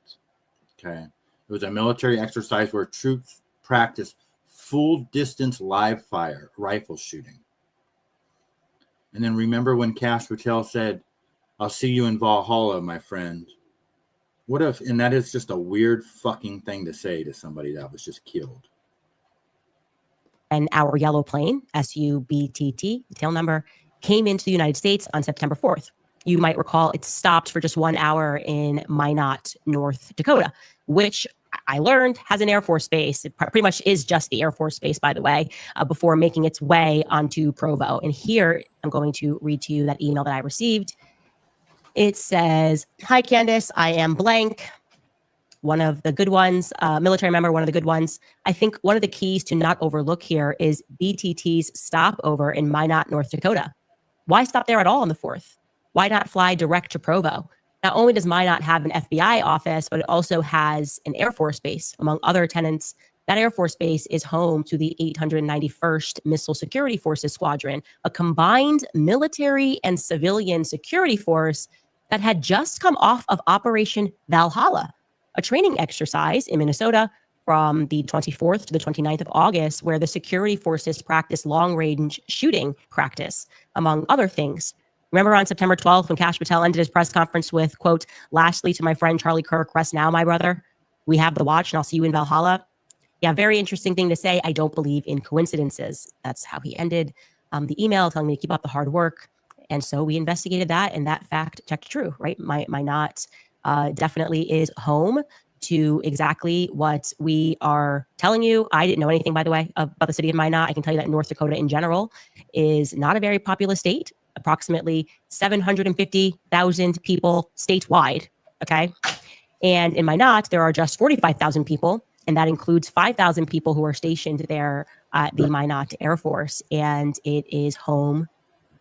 Okay. It was a military exercise where troops practiced full distance live fire rifle shooting. And then remember when Cash Patel said, "I'll see you in Valhalla, my friend." What if, and that is just a weird fucking thing to say to somebody that was just killed. And our yellow plane, SUBTT, tail number, came into the United States on September 4th. You might recall it stopped for just 1 hour in Minot, North Dakota, which I learned has an Air Force base. It pretty much is just the Air Force base, by the way, before making its way onto Provo. And here I'm going to read to you that email that I received. It says, "Hi, Candace, I am blank. one of the good ones, military member, one of the good ones. I think one of the keys to not overlook here is BTT's stopover in Minot, North Dakota. Why stop there at all on the 4th? Why not fly direct to Provo? Not only does Minot have an FBI office, but it also has an Air Force base, among other tenants. That Air Force base is home to the 891st Missile Security Forces Squadron, a combined military and civilian security force that had just come off of Operation Valhalla, a training exercise in Minnesota from the 24th to the 29th of August, where the security forces practiced long-range shooting practice, among other things. Remember on September 12th when Kash Patel ended his press conference with, quote, "Lastly, to my friend Charlie Kirk, rest now, my brother. We have the watch and I'll see you in Valhalla." Yeah, very interesting thing to say. I don't believe in coincidences. That's how he ended the email telling me to keep up the hard work. And so we investigated that, and that fact checked true, right? Minot definitely is home to exactly what we are telling you. I didn't know anything, by the way, about the city of Minot. I can tell you that North Dakota in general is not a very populous state, approximately 750,000 people statewide, okay? And in Minot, there are just 45,000 people, and that includes 5,000 people who are stationed there at the Minot Air Force. And it is home,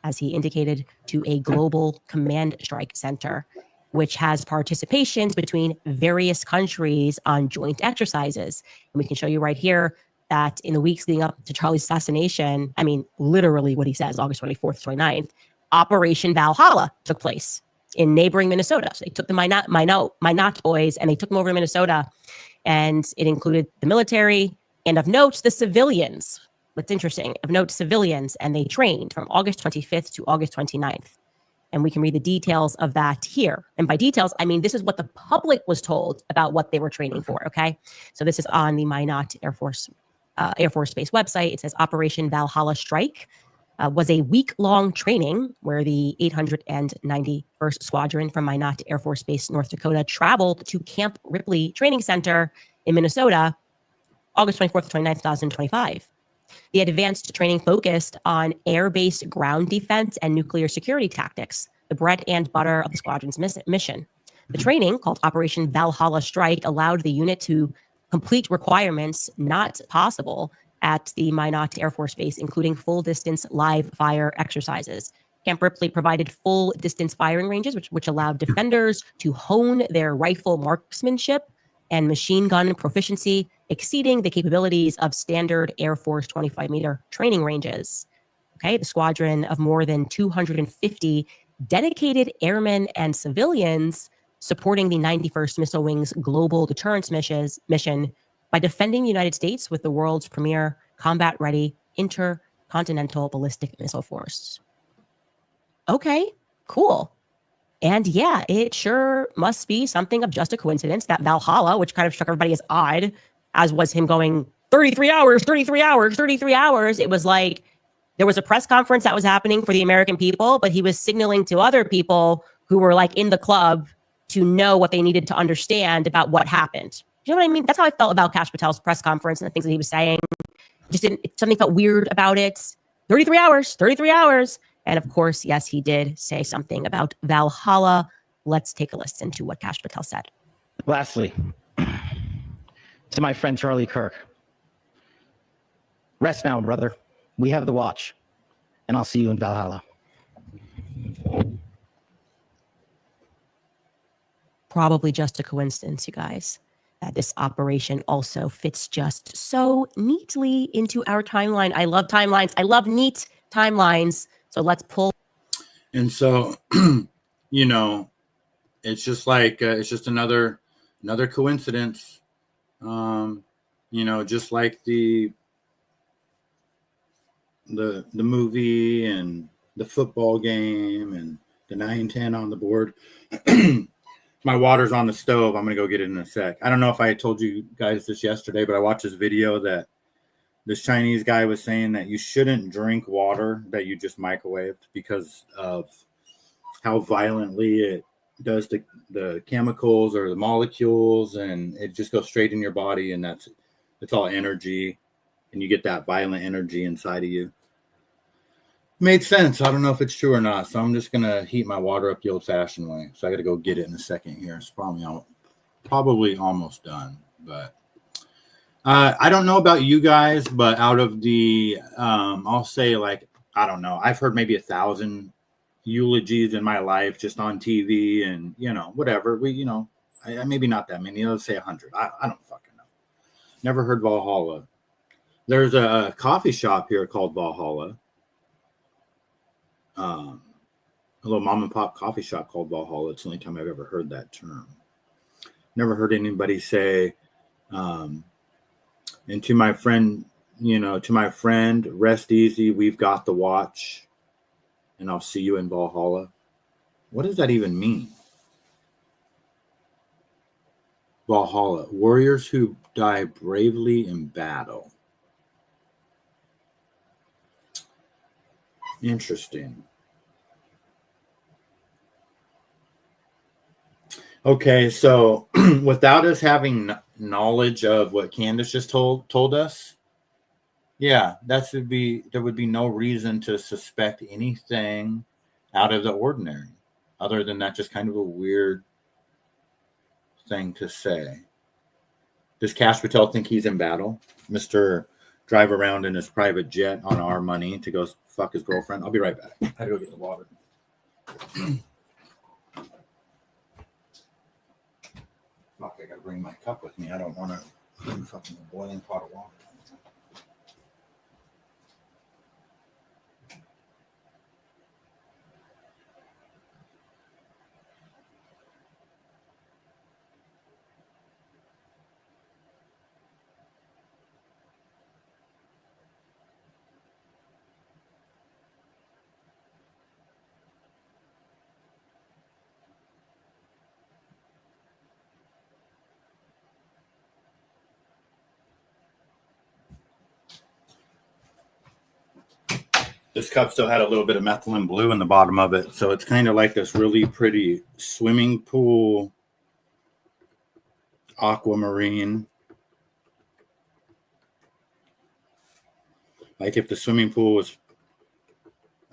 as he indicated, to a global command strike center, which has participations between various countries on joint exercises. And we can show you right here that in the weeks leading up to Charlie's assassination, I mean, literally what he says, August 24th, 29th, Operation Valhalla took place in neighboring Minnesota. So they took the Minot boys and they took them over to Minnesota. And it included the military and, of note, the civilians. What's interesting, of note, civilians, and they trained from August 25th to August 29th. And we can read the details of that here. And by details, I mean, this is what the public was told about what they were training for, okay? So this is on the Minot Air Force Base website. It says Operation Valhalla Strike was a week-long training where the 891st Squadron from Minot Air Force Base, North Dakota, traveled to Camp Ripley Training Center in Minnesota, August 24th to 29th, 2025. The advanced training focused on air-based ground defense and nuclear security tactics, the bread and butter of the squadron's mission. The training, called Operation Valhalla Strike, allowed the unit to complete requirements not possible at the Minot Air Force Base, including full-distance live fire exercises. Camp Ripley provided full-distance firing ranges, which allowed defenders to hone their rifle marksmanship and machine gun proficiency, exceeding the capabilities of standard Air Force 25-meter training ranges. Okay, the squadron of more than 250 dedicated airmen and civilians supporting the 91st Missile Wing's global deterrence mission by defending the United States with the world's premier combat-ready intercontinental ballistic missile force. Okay, cool. And yeah, it sure must be something of just a coincidence that Valhalla, which kind of struck everybody as odd, as was him going 33 hours. It was like there was a press conference that was happening for the American people, but he was signaling to other people who were like in the club to know what they needed to understand about what happened. You know what I mean? That's how I felt about Kash Patel's press conference and the things that he was saying. Something felt weird about it. 33 hours. And of course, yes, he did say something about Valhalla. Let's take a listen to what Kash Patel said. Lastly, to my friend Charlie Kirk, rest now, brother. We have the watch, and I'll see you in Valhalla. Probably just a coincidence, you guys, that this operation also fits just so neatly into our timeline. I love timelines. I love neat timelines. So let's pull. And so, you know, it's just like, it's just another coincidence. You know, just like the movie and the football game and the 9-10 on the board. My water's on the stove. I'm going to go get it in a sec. I don't know if I told you guys this yesterday, but I watched this video that this Chinese guy was saying that you shouldn't drink water that you just microwaved because of how violently it does the chemicals or the molecules, and it just goes straight in your body, and it's all energy, and you get that violent energy inside of you. Made sense. I don't know if it's true or not, so I'm just gonna heat my water up the old-fashioned way. So I got to go get it in a second here. It's probably probably almost done. But I don't know about you guys, but out of the, I'll say like, I don't know. I've heard maybe 1,000 eulogies in my life just on TV and, whatever. Maybe not that many. Let's say 100. I don't fucking know. Never heard Valhalla. There's a coffee shop here called Valhalla. A little mom and pop coffee shop called Valhalla. It's the only time I've ever heard that term. Never heard anybody say, and to my friend, rest easy. We've got the watch and I'll see you in Valhalla. What does that even mean? Valhalla, warriors who die bravely in battle. Interesting. Okay, so without us having knowledge of what Candace just told us, yeah, there would be no reason to suspect anything out of the ordinary, other than that just kind of a weird thing to say. Does Cash Patel think he's in battle? Mr. Drive around in his private jet on our money to go fuck his girlfriend. I'll be right back. I had to go get the water. Fuck, I gotta bring my cup with me. I don't want to fucking boiling pot of water. This cup still had a little bit of methylene blue in the bottom of it. So it's kind of like this really pretty swimming pool aquamarine. Like if the swimming pool was,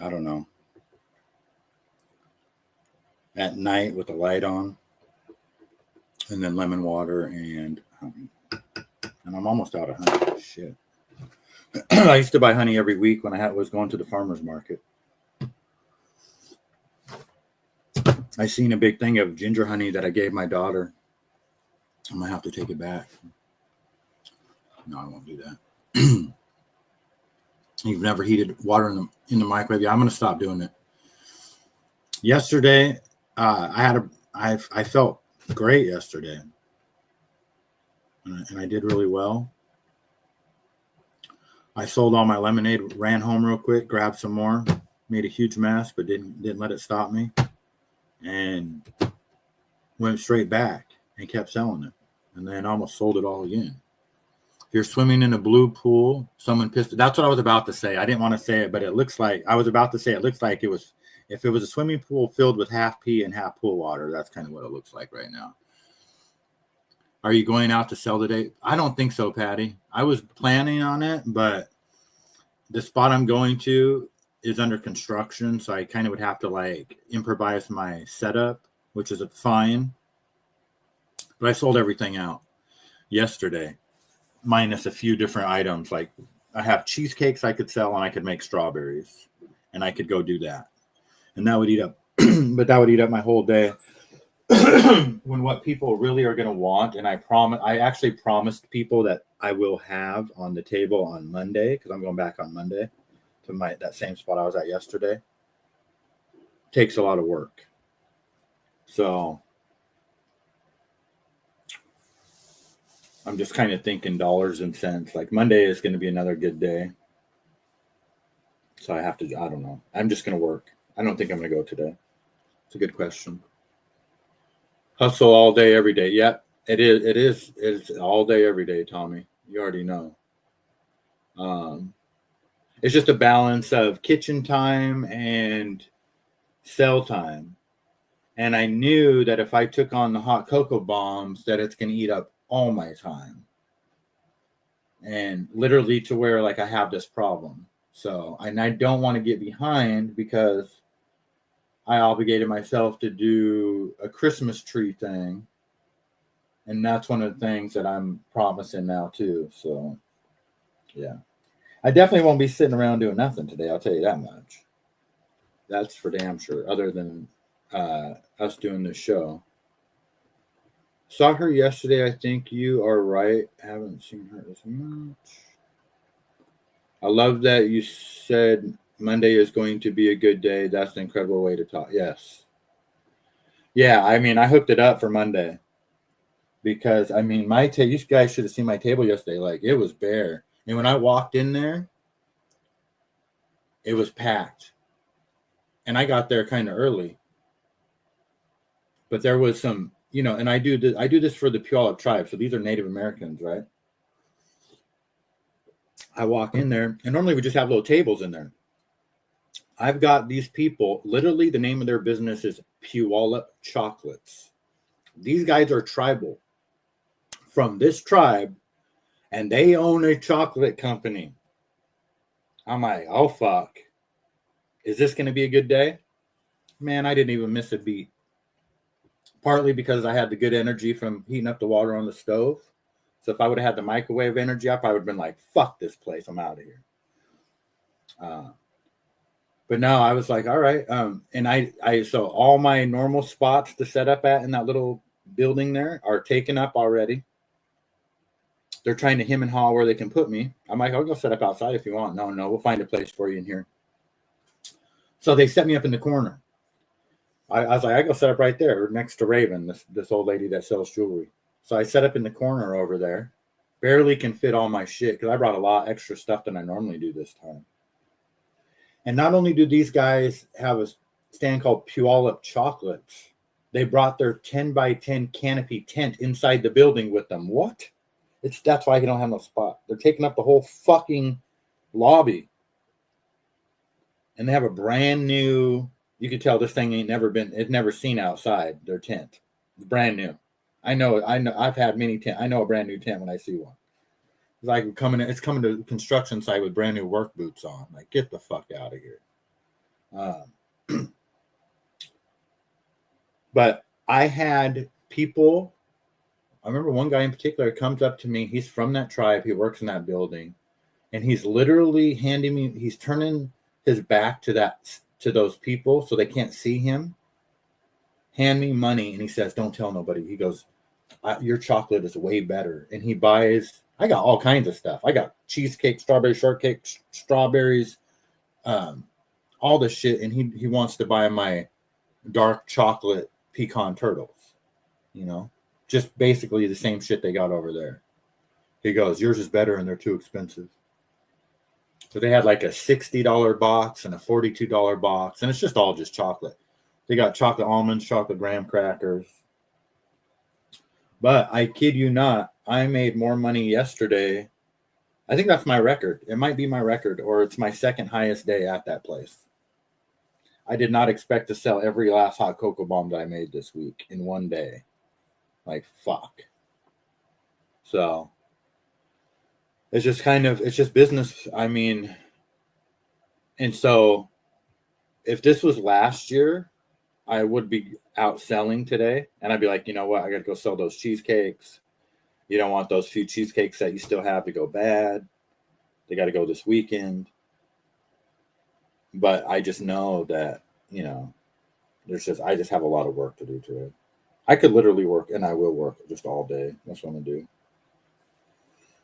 I don't know, at night with the light on, and then lemon water and honey. And I'm almost out of honey. Shit. I used to buy honey every week when I was going to the farmer's market. I seen a big thing of ginger honey that I gave my daughter. I'm gonna have to take it back. No, I won't do that. You've never heated water in the microwave? Yeah, I'm gonna stop doing it. Yesterday, I felt great yesterday, and I did really well. I sold all my lemonade, ran home real quick, grabbed some more, made a huge mess, but didn't let it stop me, and went straight back and kept selling it, and then almost sold it all again. If you're swimming in a blue pool, someone pissed. That's what I was about to say. I didn't want to say it, but it looks like I was about to say it looks like it was. If it was a swimming pool filled with half pee and half pool water, that's kind of what it looks like right now. Are you going out to sell today? I don't think so, Patty. I was planning on it, but the spot I'm going to is under construction, so I kind of would have to like improvise my setup, which is fine. But I sold everything out yesterday, minus a few different items. Like I have cheesecakes I could sell, and I could make strawberries, and I could go do that, and that would eat up. But that would eat up my whole day. When what people really are going to want, and I actually promised people that I will have on the table on Monday, because I'm going back on Monday to that same spot I was at yesterday. Takes a lot of work. So I'm just kind of thinking dollars and cents. Like Monday is going to be another good day. So I don't know. I'm just going to work. I don't think I'm going to go today. It's a good question. Hustle all day, every day. Yep, it is. It's all day, every day, Tommy. You already know. It's just a balance of kitchen time and sell time. And I knew that if I took on the hot cocoa bombs, that it's going to eat up all my time. And literally to where like I have this problem. So, and I don't want to get behind because I obligated myself to do a Christmas tree thing. And that's one of the things that I'm promising now too. So yeah. I definitely won't be sitting around doing nothing today, I'll tell you that much. That's for damn sure, other than us doing this show. Saw her yesterday. I think you are right. Haven't seen her as much. I love that you said Monday is going to be a good day. That's an incredible way to talk. Yes. Yeah, I mean, I hooked it up for Monday because, I mean, you guys should have seen my table yesterday. Like, it was bare. And when I walked in there, it was packed. And I got there kind of early. But there was some, you know, and I do this for the Puyallup tribe. So these are Native Americans, right? I walk in there, and normally we just have little tables in there. I've got these people, literally the name of their business is Puyallup Chocolates. These guys are tribal from this tribe, and they own a chocolate company. I'm like, oh, fuck. Is this going to be a good day? Man, I didn't even miss a beat. Partly because I had the good energy from heating up the water on the stove. So if I would have had the microwave energy up, I would have been like, fuck this place. I'm out of here. But no, I was like, all right. And so all my normal spots to set up at in that little building there are taken up already. They're trying to hem and haw where they can put me. I'm like, I'll go set up outside if you want. No, we'll find a place for you in here. So they set me up in the corner. I was like, I go set up right there next to Raven, this old lady that sells jewelry. So I set up in the corner over there. Barely can fit all my shit because I brought a lot extra stuff than I normally do this time. And not only do these guys have a stand called Puyallup Chocolates, they brought their 10 by 10 canopy tent inside the building with them. What? That's why you don't have no spot. They're taking up the whole fucking lobby. And they have a brand new, you can tell this thing it's never seen outside their tent. It's brand new. I know, I've had many tent. I know a brand new tent when I see one. It's like it's coming to the construction site with brand new work boots on. Like, get the fuck out of here. But I had people, I remember one guy in particular comes up to me. He's from that tribe. He works in that building. And he's literally he's turning his back to those people so they can't see him. Hand me money. And he says, don't tell nobody. He goes, your chocolate is way better. And he buys, I got all kinds of stuff. I got cheesecake, strawberry shortcake, strawberries, all this shit. And he wants to buy my dark chocolate pecan turtles, you know, just basically the same shit they got over there. He goes, yours is better and they're too expensive. So they had like a $60 box and a $42 box. And it's just all just chocolate. They got chocolate almonds, chocolate graham crackers. But I kid you not, I made more money yesterday. I think that's my record. It might be my record, or it's my second highest day at that place. I did not expect to sell every last hot cocoa bomb that I made this week in one day. Like, fuck. So it's just business. I mean, and so if this was last year, I would be out selling today, and I'd be like, you know what? I got to go sell those cheesecakes. You don't want those few cheesecakes that you still have to go bad. They got to go this weekend. But I just know that, you know, I just have a lot of work to do today. I could literally work, and I will work just all day. That's what I'm going to do.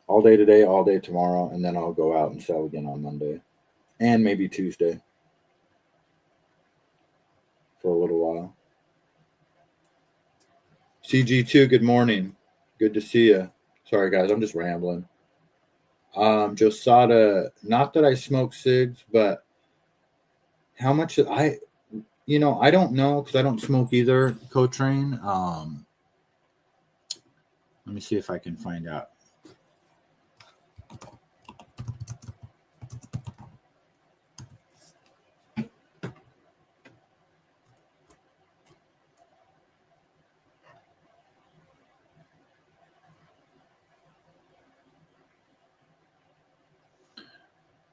All day today, all day tomorrow, and then I'll go out and sell again on Monday and maybe Tuesday for a little while. CG2, good morning. Good to see you. Sorry, guys, I'm just rambling. Josada, not that I smoke cigs, but how much I don't know because I don't smoke either, Cotrain. Let me see if I can find out.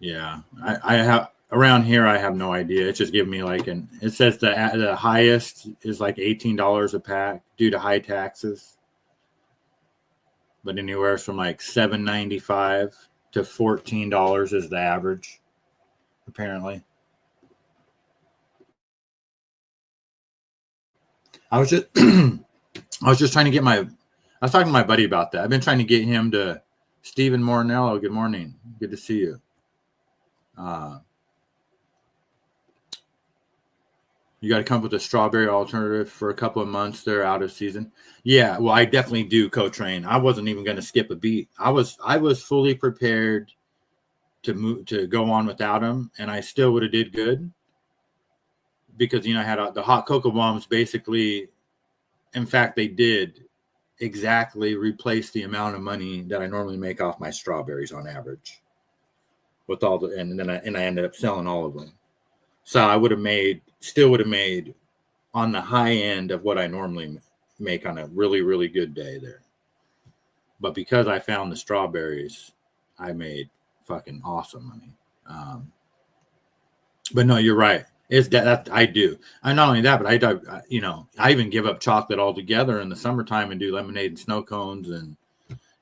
Yeah, I have around here. I have no idea. It's just giving me like it says the highest is like $18 a pack due to high taxes. but anywhere from like $7.95 to $14 is the average, apparently. I was just trying to get I was talking to my buddy about that. I've been trying to get him to Stephen Mornello. Good morning. Good to see you. You got to come up with a strawberry alternative for a couple of months. They're out of season. Yeah, well, I definitely do co-train. I wasn't even going to skip a beat. I was fully prepared to go on without him, and I still would have did good because I had the hot cocoa bombs. Basically, in fact, they did exactly replace the amount of money that I normally make off my strawberries on average. With all and I ended up selling all of them. So I still would have made on the high end of what I normally make on a really, really good day there. But because I found the strawberries, I made fucking awesome money. But no, you're right. It's that I do. And not only that, but I even give up chocolate altogether in the summertime and do lemonade and snow cones. And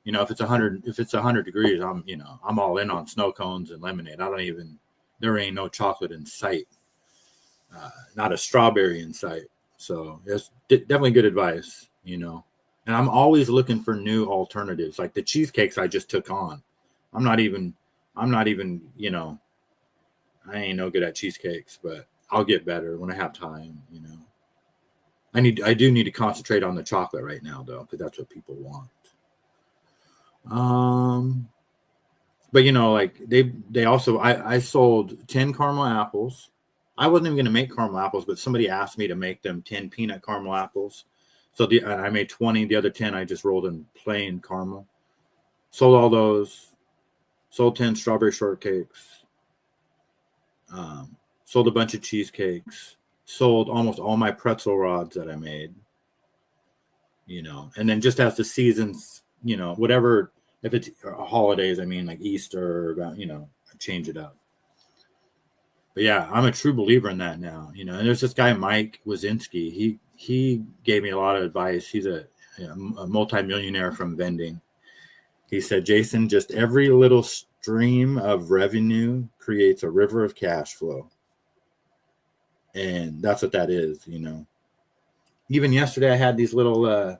if it's 100 degrees, I'm all in on snow cones and lemonade. There ain't no chocolate in sight, not a strawberry in sight. So it's definitely good advice, And I'm always looking for new alternatives, like the cheesecakes I just took on. I'm not even, I ain't no good at cheesecakes, but I'll get better when I have time, I do need to concentrate on the chocolate right now, though, because that's what people want. But like they also, I sold 10 caramel apples. I wasn't even going to make caramel apples, but somebody asked me to make them 10 peanut caramel apples. And I made 20. The other 10 I just rolled in plain caramel. Sold all those. Sold 10 strawberry shortcakes. Sold a bunch of cheesecakes. Sold almost all my pretzel rods that I made. And then just as the seasons, whatever, if it's holidays, like Easter, I change it up. But yeah, I'm a true believer in that now, and there's this guy, Mike Wazinski. He gave me a lot of advice. He's a multimillionaire from vending. He said, Jason, just every little stream of revenue creates a river of cash flow. And that's what that is, Even yesterday I had these little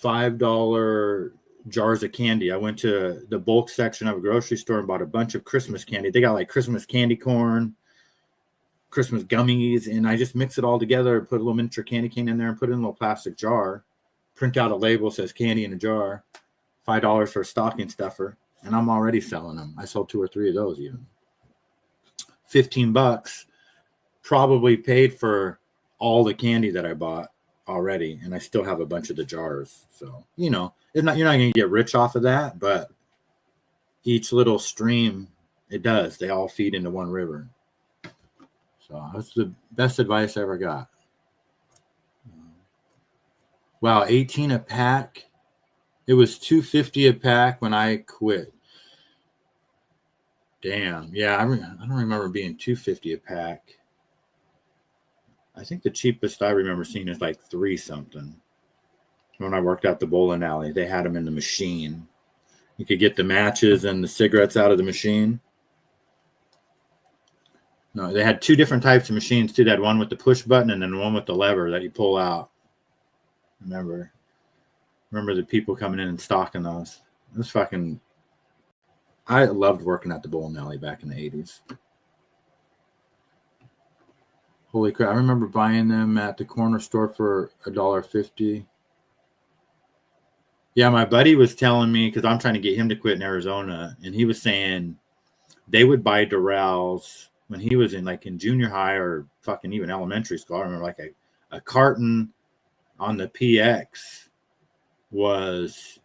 $5 jars of candy. I went to the bulk section of a grocery store and bought a bunch of Christmas candy. They got like Christmas candy corn, Christmas gummies, and I just mix it all together, put a little miniature candy cane in there and put it in a little plastic jar, print out a label, says candy in a jar, $5 for a stocking stuffer, and I'm already selling them. I sold 2 or 3 of those even. $15 probably paid for all the candy that I bought already, and I still have a bunch of the jars. So, you're not going to get rich off of that, but each little stream, it does. They all feed into one river. So that's the best advice I ever got. Wow, 18 a pack. It was $2.50 a pack when I quit. Damn. Yeah, I don't remember being $2.50 a pack. I think the cheapest I remember seeing is like $3 something. When I worked at the bowling alley, they had them in the machine. You could get the matches and the cigarettes out of the machine. No, they had 2 different types of machines too. They had one with the push button and then one with the lever that you pull out. Remember the people coming in and stocking those. It was fucking. I loved working at the bowling alley back in the 80s. Holy crap. I remember buying them at the corner store for $1.50. Yeah, my buddy was telling me, because I'm trying to get him to quit in Arizona, and he was saying they would buy Dural's when he was in junior high or fucking even elementary school. I remember like a carton on the PX was,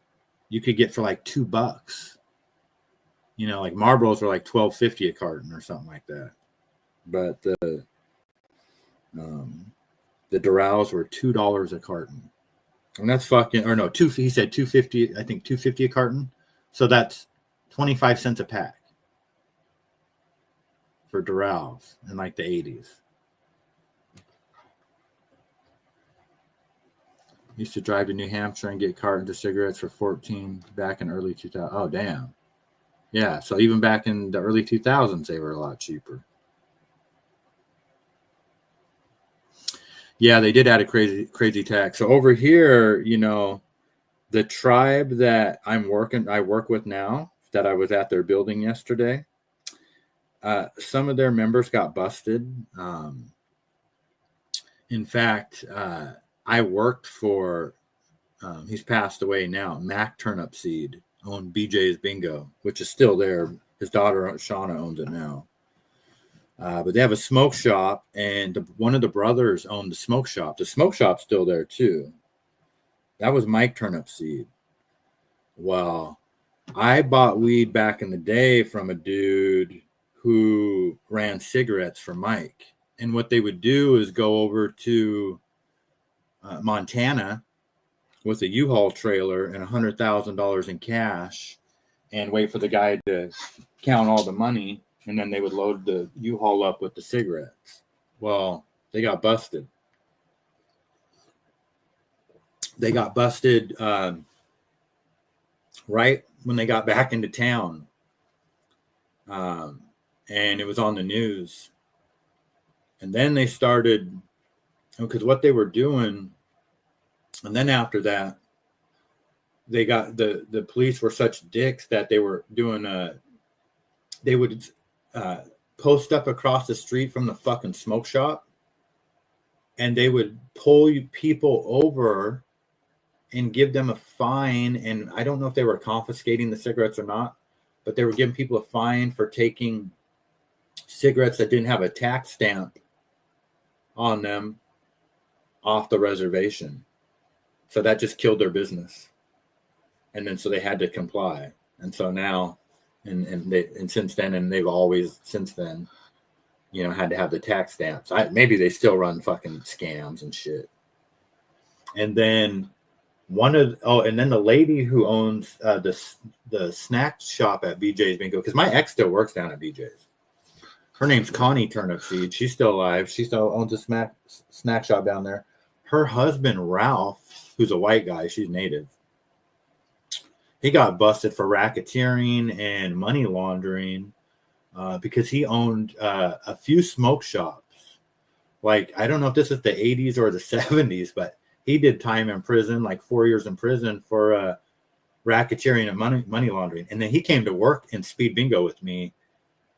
you could get for like $2. Like Marlboros were like $12.50 a carton or something like that. But the Dural's were $2 a carton. And that's fucking, or no, he said $2.50, I think $2.50 a carton. So that's 25 cents a pack for Dural's in like the 80s. Used to drive to New Hampshire and get cartons of cigarettes for 14 back in early 2000. Oh, damn. Yeah, so even back in the early 2000s, they were a lot cheaper. Yeah, they did add a crazy tax. So over here, you know, the tribe that I work with now, that I was at their building yesterday, some of their members got busted. In fact, I worked for, he's passed away now, Mac Turnipseed, owned BJ's Bingo, which is still there. His daughter, Shauna, owns it now. But they have a smoke shop, and one of the brothers owned the smoke shop. The smoke shop's still there, too. That was Mike Turnipseed. Well, I bought weed back in the day from a dude who ran cigarettes for Mike. And what they would do is go over to Montana with a U-Haul trailer and $100,000 in cash and wait for the guy to count all the money. And then they would load the U-Haul up with the cigarettes. Well, they got busted. They got busted right when they got back into town. And it was on the news. And then they started, because what they were doing, and then after that, they got the police were such dicks that they were doing they would post up across the street from the fucking smoke shop, and they would pull people over and give them a fine. And I don't know if they were confiscating the cigarettes or not, but they were giving people a fine for taking cigarettes that didn't have a tax stamp on them off the reservation. So that just killed their business. And then so they had to comply. And so now and since then, and they've always since then, you know, had to have the tax stamps. Maybe they still run fucking scams and shit. And then and then the lady who owns the snack shop at BJ's Bingo, because my ex still works down at BJ's. Her name's Connie Turnipseed. She's still alive. She still owns a snack shop down there. Her husband, Ralph, who's a white guy, she's native, he got busted for racketeering and money laundering because he owned a few smoke shops. Like, I don't know if this is the 80s or the 70s, but he did time in prison, like 4 years in prison for racketeering and money laundering. And then he came to work in Speed Bingo with me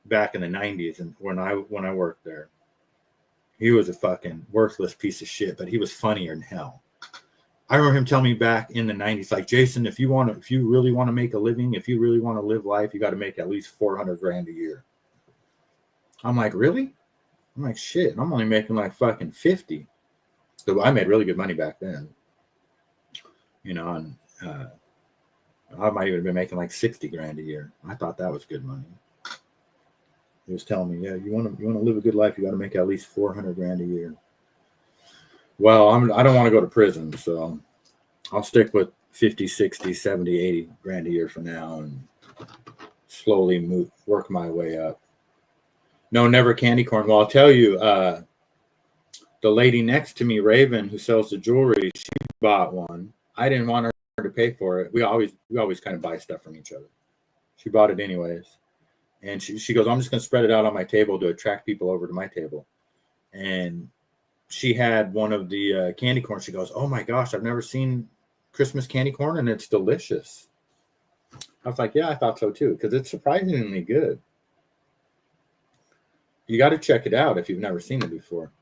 back in the 90s, and when I worked there. He was a fucking worthless piece of shit, but he was funnier than hell. I remember him telling me back in the 90s, like, Jason, if you really want to make a living, if you really want to live life, you got to make at least $400,000 a year. I'm like, really? I'm like, shit, I'm only making like fucking 50. So I made really good money back then. You know, and I might even have been making like $60,000 a year. I thought that was good money. He was telling me, yeah, you want to live a good life, you got to make at least $400,000 a year. Well, I don't want to go to prison, so I'll stick with 50, 60, 70, 80 grand a year for now and slowly work my way up. No, never candy corn. Well, I'll tell you, the lady next to me, Raven, who sells the jewelry, she bought one. I didn't want her to pay for it. We always kind of buy stuff from each other. She bought it anyways. And she goes, I'm just going to spread it out on my table to attract people over to my table. And she had one of the candy corn. She goes, oh my gosh, I've never seen Christmas candy corn, and it's delicious. I was like, yeah, I thought so too, because it's surprisingly good. You got to check it out if you've never seen it before.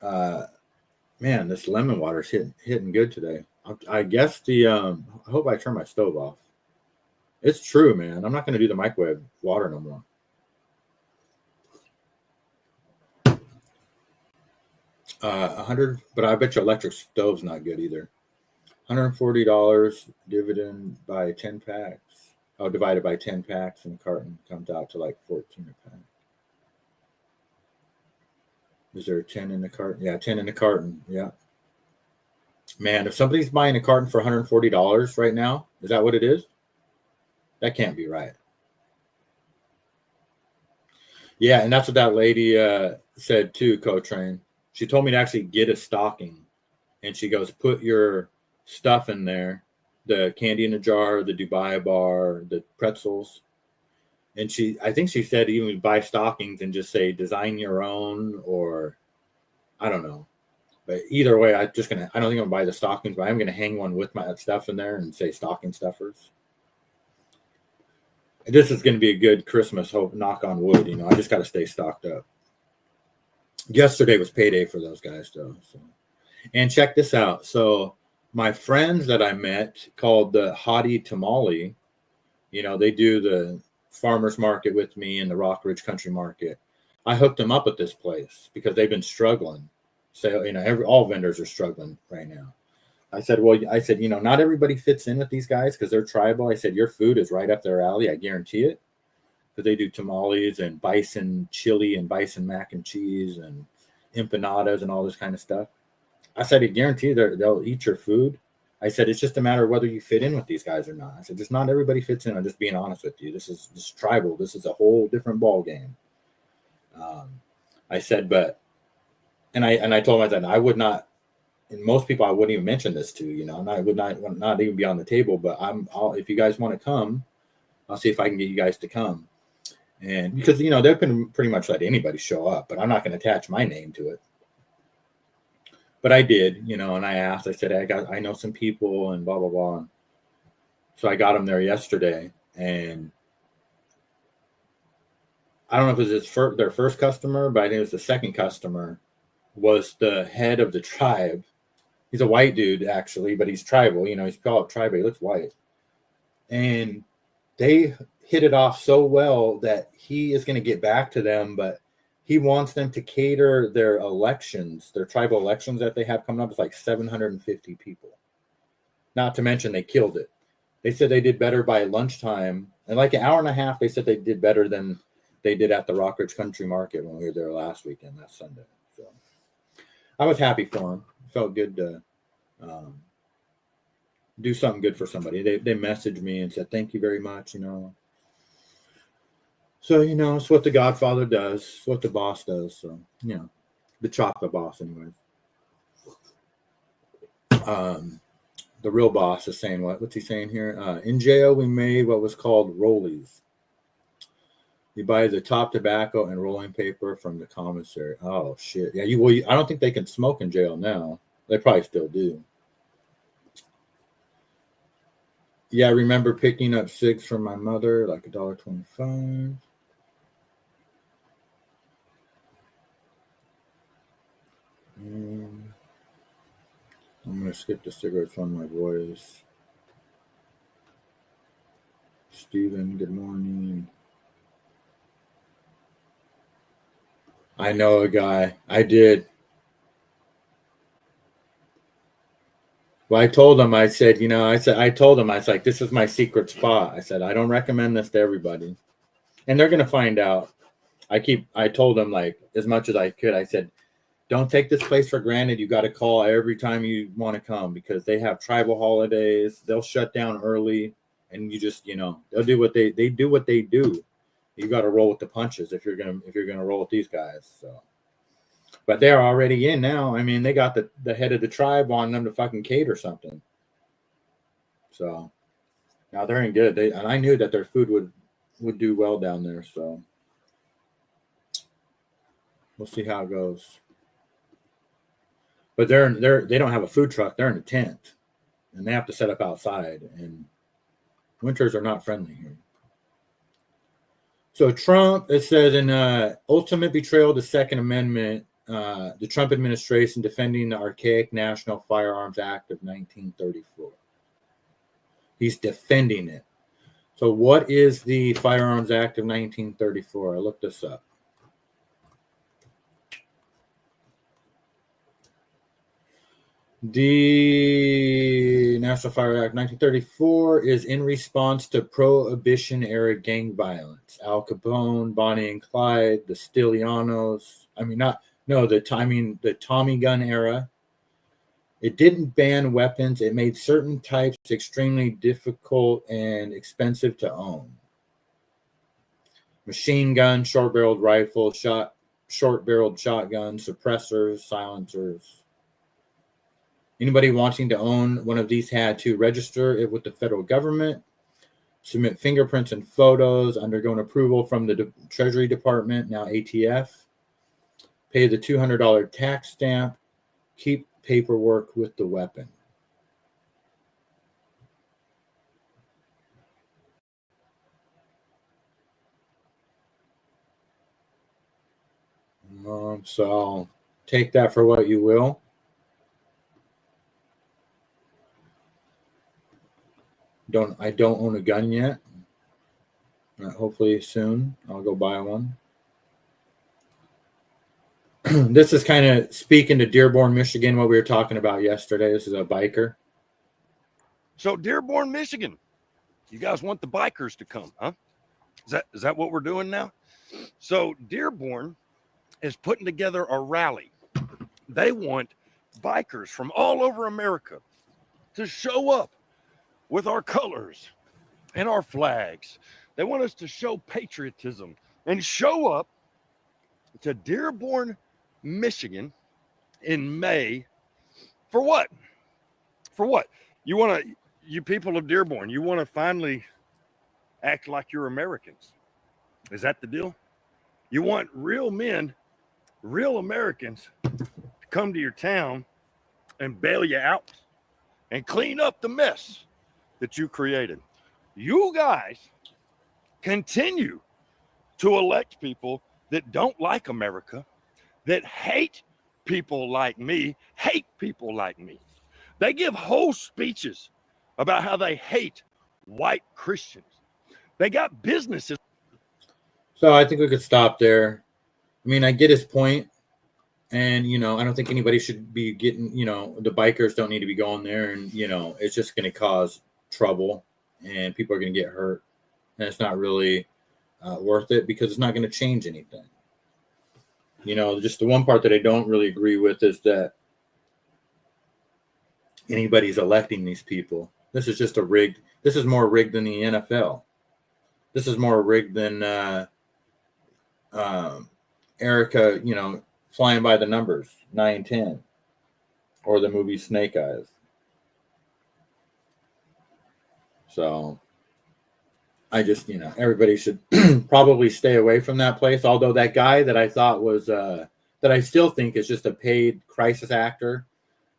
Man, this lemon water's hitting good today. I guess I hope I turn my stove off. It's true, man. I'm not going to do the microwave water no more. $100, but I bet your electric stove's not good either. $140 dividend by 10 packs. Oh, divided by 10 packs in a carton comes out to like 14 a pack. Is there a 10 in the carton? Yeah, 10 in the carton. Yeah. Man, if somebody's buying a carton for $140 right now, is that what it is? That can't be right. Yeah, and that's what that lady said too, Co-Train. She told me to actually get a stocking and she goes, put your stuff in there, the candy in a jar, the Dubai bar, the pretzels. And I think she said even buy stockings and just say design your own, or I don't know. But either way, I don't think I'm gonna buy the stockings, but I'm gonna hang one with my stuff in there and say stocking stuffers. This is gonna be a good Christmas, hope, knock on wood. I just gotta stay stocked up. Yesterday was payday for those guys though. So. And check this out. So my friends that I met called the Hottie Tamale, they do the farmers market with me and the Rockridge Country Market. I hooked them up at this place because they've been struggling. So, all vendors are struggling right now. I said, not everybody fits in with these guys because they're tribal. I said, your food is right up their alley. I guarantee it. Because they do tamales and bison chili and bison mac and cheese and empanadas and all this kind of stuff. I said, I guarantee they'll eat your food. I said, it's just a matter of whether you fit in with these guys or not. I said, just not everybody fits in. I'm just being honest with you. This is tribal. This is a whole different ball game. I said, and I told him, I said, I would not, and most people I wouldn't even mention this to, and I would not even be on the table, but if you guys want to come, I'll see if I can get you guys to come. And because, they can pretty much let anybody show up, but I'm not going to attach my name to it. But I did, and I asked, I said, I know some people and blah, blah, blah. So I got them there yesterday, and I don't know if it was their first customer, but I think it was the second customer, was the head of the tribe. He's a white dude, actually, but he's tribal. He's called tribal. He looks white. And they hit it off so well that he is going to get back to them, but he wants them to cater their elections, their tribal elections that they have coming up. It's like 750 people. Not to mention they killed it. They said they did better by lunchtime. And like an hour and a half, they said they did better than they did at the Rockridge Country Market when we were there last Sunday. So I was happy for them. It felt good to do something good for somebody. They messaged me and said, thank you very much, So, it's what the Godfather does. It's what the boss does. So, the chocolate boss anyways. The real boss is saying what? What's he saying here? In jail, we made what was called rollies. You buy the top tobacco and rolling paper from the commissary. Oh, shit. Yeah, I don't think they can smoke in jail now. They probably still do. Yeah, I remember picking up cigs from my mother, like $1.25. I'm going to skip the cigarettes on my voice. Steven, good morning. I know a guy. I did. Well, I told him, I said, I told him, I was like, this is my secret spot. I said, I don't recommend this to everybody. And they're going to find out. I told them, like, as much as I could, I said, don't take this place for granted. You got to call every time you want to come because they have tribal holidays. They'll shut down early, and you just, they'll do what they do what they do. You got to roll with the punches if you're gonna roll with these guys. So, but they're already in now. I mean, they got the head of the tribe wanting them to fucking cater something. So now they're in good. And I knew that their food would do well down there. So we'll see how it goes. But they don't have a food truck. They're in a tent, and they have to set up outside. And winters are not friendly here. So Trump, it says in ultimate betrayal of the Second Amendment, the Trump administration defending the archaic National Firearms Act of 1934. He's defending it. So what is the Firearms Act of 1934? I looked this up. The National Fire Act 1934 is in response to Prohibition-era gang violence. Al Capone, Bonnie and Clyde, the Stylianos. The Tommy gun era. It didn't ban weapons. It made certain types extremely difficult and expensive to own. Machine gun, short-barreled rifle, short-barreled shotguns, suppressors, silencers. Anybody wanting to own one of these had to register it with the federal government, submit fingerprints and photos, undergo an approval from the Treasury Department, now ATF, pay the $200 tax stamp, keep paperwork with the weapon. So I'll take that for what you will. I don't own a gun yet. Hopefully soon I'll go buy one. This is kind of speaking to Dearborn, Michigan, what we were talking about yesterday. This is a biker. So Dearborn, Michigan, you guys want the bikers to come, huh? Is that what we're doing now? So Dearborn is putting together a rally. They want bikers from all over America to show up with our colors and our flags. They want us to show patriotism and show up to Dearborn, Michigan in May. For what? For what? You people of Dearborn, you want to finally act like you're Americans. Is that the deal? You want real men, real Americans to come to your town and bail you out and clean up the mess that you created. You guys continue to elect people that don't like America, that hate people like me, They give whole speeches about how they hate white Christians. They got businesses. So I think we could stop there. I mean, I get his point. And, I don't think anybody should be getting, the bikers don't need to be going there. And, it's just going to cause trouble and people are going to get hurt. And it's not really worth it because it's not going to change anything. Just the one part that I don't really agree with is that anybody's electing these people. This is just this is more rigged than the NFL. This is more rigged than Erica, flying by the numbers, 9-10, or the movie Snake Eyes. So I just, everybody should probably stay away from that place. Although that guy that I thought was, that I still think is just a paid crisis actor,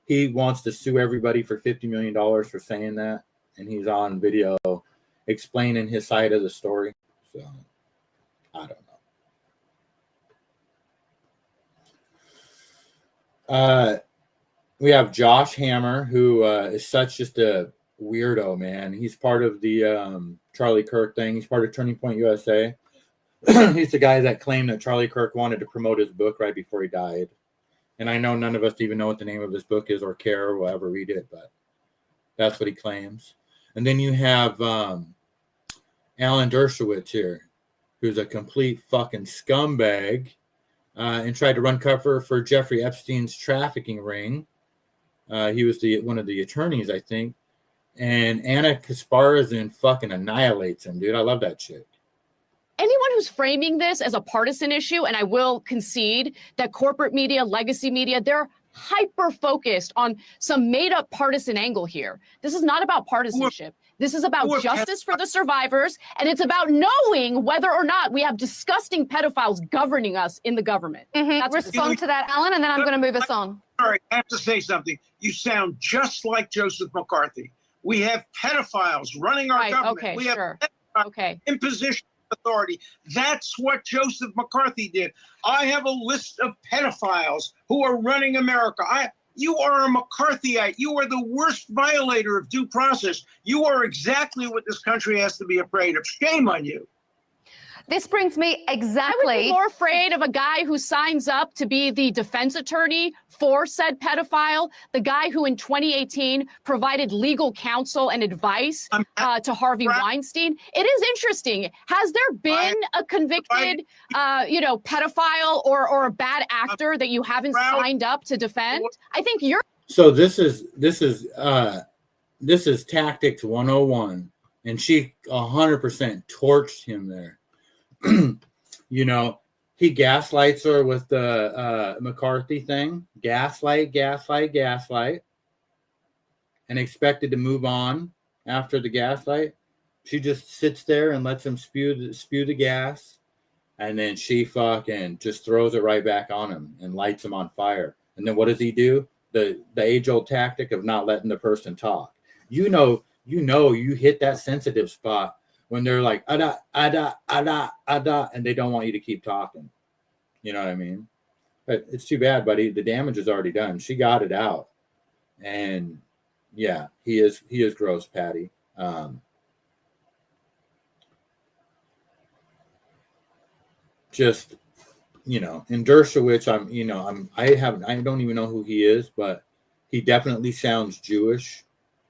he wants to sue everybody for $50 million for saying that. And he's on video explaining his side of the story. So I don't know. We have Josh Hammer, who is such just a weirdo, man. He's part of the Charlie Kirk thing. He's part of Turning Point USA. He's the guy that claimed that Charlie Kirk wanted to promote his book right before he died. And I know none of us even know what the name of his book is or care or will ever read it, but that's what he claims. And then you have Alan Dershowitz here, who's a complete fucking scumbag and tried to run cover for Jeffrey Epstein's trafficking ring. He was one of the attorneys, I think. And Anna Kasparzin fucking annihilates him, dude. I love that chick. Anyone who's framing this as a partisan issue, and I will concede that corporate media, legacy media, they're hyper-focused on some made-up partisan angle here. This is not about partisanship. This is about justice for the survivors, and it's about knowing whether or not we have disgusting pedophiles governing us in the government. Respond to that, Alan, and then I'm going to move us on. Sorry, I have to say something. You sound just like Joseph McCarthy. We have pedophiles running our government. Okay, we sure. have imposition of authority. That's what Joseph McCarthy did. I have a list of pedophiles who are running America. You are a McCarthyite. You are the worst violator of due process. You are exactly what this country has to be afraid of. Shame on you. This brings me I exactly. would be more afraid of a guy who signs up to be the defense attorney for said pedophile, the guy who in 2018 provided legal counsel and advice to Harvey Weinstein. It is interesting. Has there been a convicted, pedophile or a bad actor that you haven't signed up to defend? I think you're. So this is tactics 101, and she 100% torched him there. He gaslights her with the McCarthy thing. Gaslight. and expected to move on after the gaslight. She just sits there and lets him spew the gas, and then she fucking just throws it right back on him and lights him on fire. And then what does he do? The age-old tactic of not letting the person talk. You know, you hit that sensitive spot when they're like, ada, ada, ada, ada, and they don't want you to keep talking. You know what I mean? But it's too bad, buddy. The damage is already done. She got it out. And yeah, he is gross, Patty. Just, you know, in Dershowitz, I don't even know who he is, but he definitely sounds Jewish.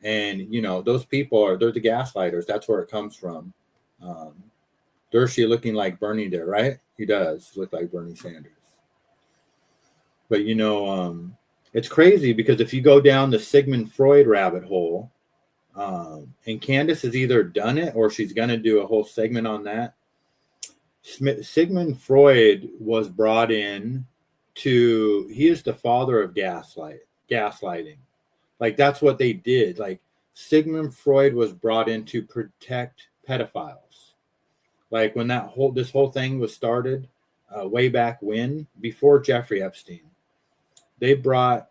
And, you know, those people they're the gaslighters. That's where it comes from. Dershowitz looking like Bernie there, right? He does look like Bernie Sanders. But, you know, it's crazy because if you go down the Sigmund Freud rabbit hole, and Candace has either done it or she's going to do a whole segment on that. Sigmund Freud was brought in he is the father of gaslighting. Like, that's what they did. Like, Sigmund Freud was brought in to protect pedophiles. Like, when this whole thing was started, way back when, before Jeffrey Epstein, they brought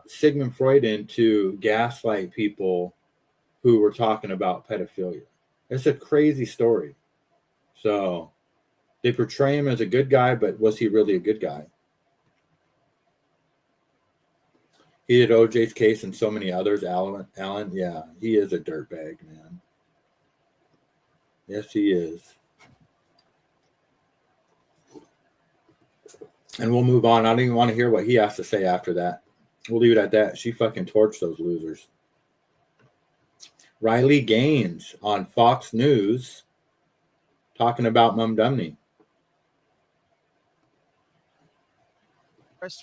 Sigmund Freud in to gaslight people who were talking about pedophilia. It's a crazy story. So they portray him as a good guy, but was he really a good guy? He did OJ's case and so many others. Alan, yeah, he is a dirtbag, man. Yes, he is. And we'll move on. I don't even want to hear what he has to say after that. We'll leave it at that. She fucking torched those losers. Riley Gaines on Fox News talking about Mum Dumney.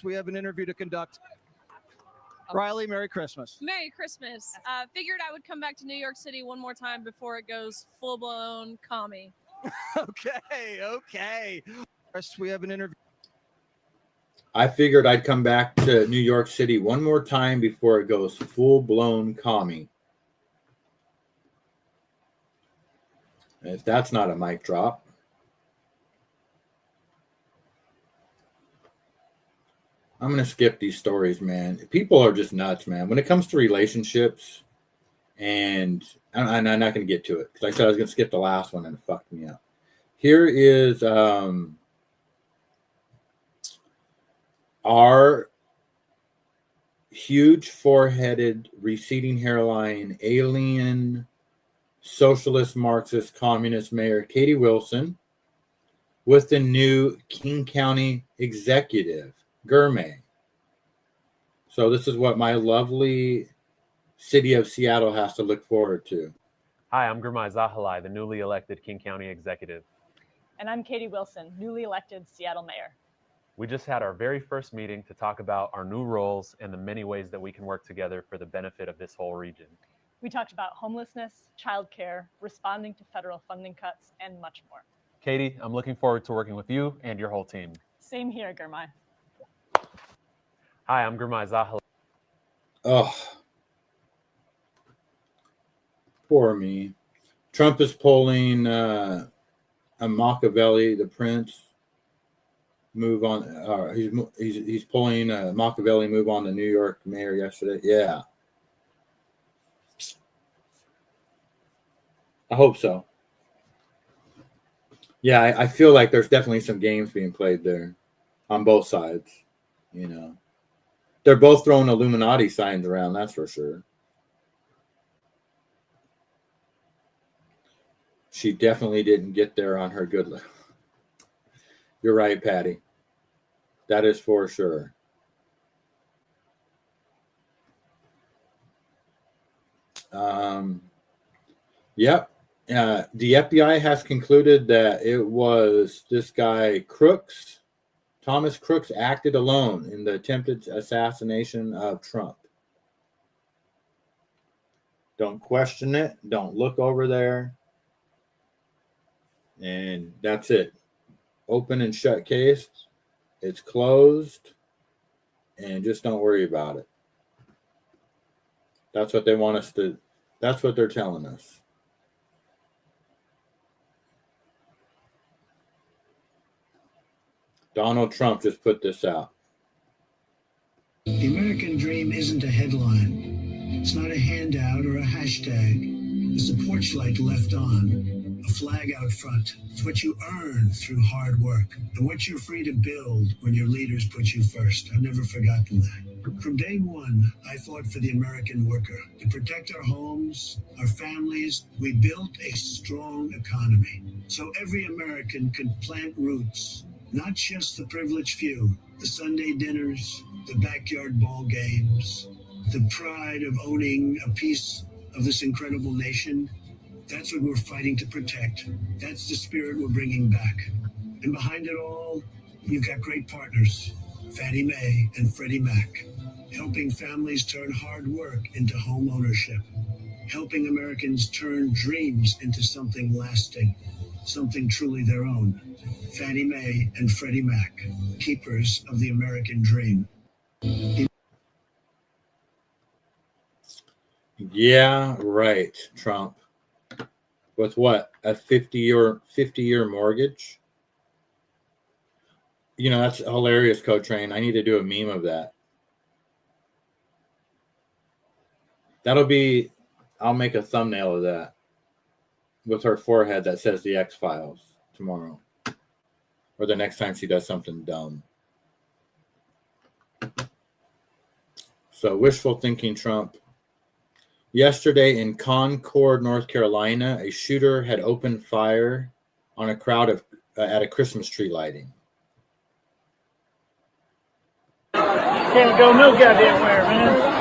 We have an interview to conduct. Riley, Merry Christmas. Merry Christmas. Figured I would come back to New York City one more time before it goes full-blown commie. Okay. We have an interview. I figured I'd come back to New York City one more time before it goes full-blown commie. If that's not a mic drop. I'm going to skip these stories, man. People are just nuts, man. When it comes to relationships, and I'm not going to get to it because I said I was going to skip the last one and it fucked me up. Here is our huge foreheaded, receding hairline, alien, socialist, Marxist, communist mayor, Katie Wilson, with the new King County executive, Gurmay. So this is what my lovely city of Seattle has to look forward to. Hi, I'm Gurmay Zahalai, the newly elected King County executive. And I'm Katie Wilson, newly elected Seattle mayor. We just had our very first meeting to talk about our new roles and the many ways that we can work together for the benefit of this whole region. We talked about homelessness, childcare, responding to federal funding cuts, and much more. Katie, I'm looking forward to working with you and your whole team. Same here, Gurmay. Hi, I'm Gurmay Zahalai. Oh, poor me. Trump is polling a Machiavelli, the prince, move on. He's pulling Machiavelli move on the New York mayor yesterday. Yeah. I hope so. Yeah, I feel like there's definitely some games being played there on both sides. You know, they're both throwing Illuminati signs around, that's for sure. She definitely didn't get there on her good luck. You're right, Patty. That is for sure. Yep. The FBI has concluded that it was this guy Crooks, Thomas Crooks, acted alone in the attempted assassination of Trump. Don't question it. Don't look over there. And that's it. Open and shut case. It's closed. And just don't worry about it. That's what they want us to. That's what they're telling us. Donald Trump just put this out. The American dream isn't a headline. It's not a handout or a hashtag. It's a porch light left on, a flag out front. It's what you earn through hard work and what you're free to build when your leaders put you first. I've never forgotten that. From day one, I fought for the American worker. To protect our homes, our families, we built a strong economy. So every American could plant roots, not just the privileged few, the Sunday dinners, the backyard ball games, the pride of owning a piece of this incredible nation. That's what we're fighting to protect. That's the spirit we're bringing back. And behind it all, you've got great partners, Fannie Mae and Freddie Mac, helping families turn hard work into home ownership, helping Americans turn dreams into something lasting, something truly their own. Fannie Mae and Freddie Mac, keepers of the American dream. Yeah, right, Trump. With what? A 50-year mortgage? You know, that's hilarious, Co-Train. I need to do a meme of that. I'll make a thumbnail of that with her forehead that says the X-Files tomorrow. Or the next time she does something dumb. So wishful thinking, Trump. Yesterday in Concord, North Carolina, a shooter had opened fire on a crowd at a Christmas tree lighting. Can't go no goddamn where, man.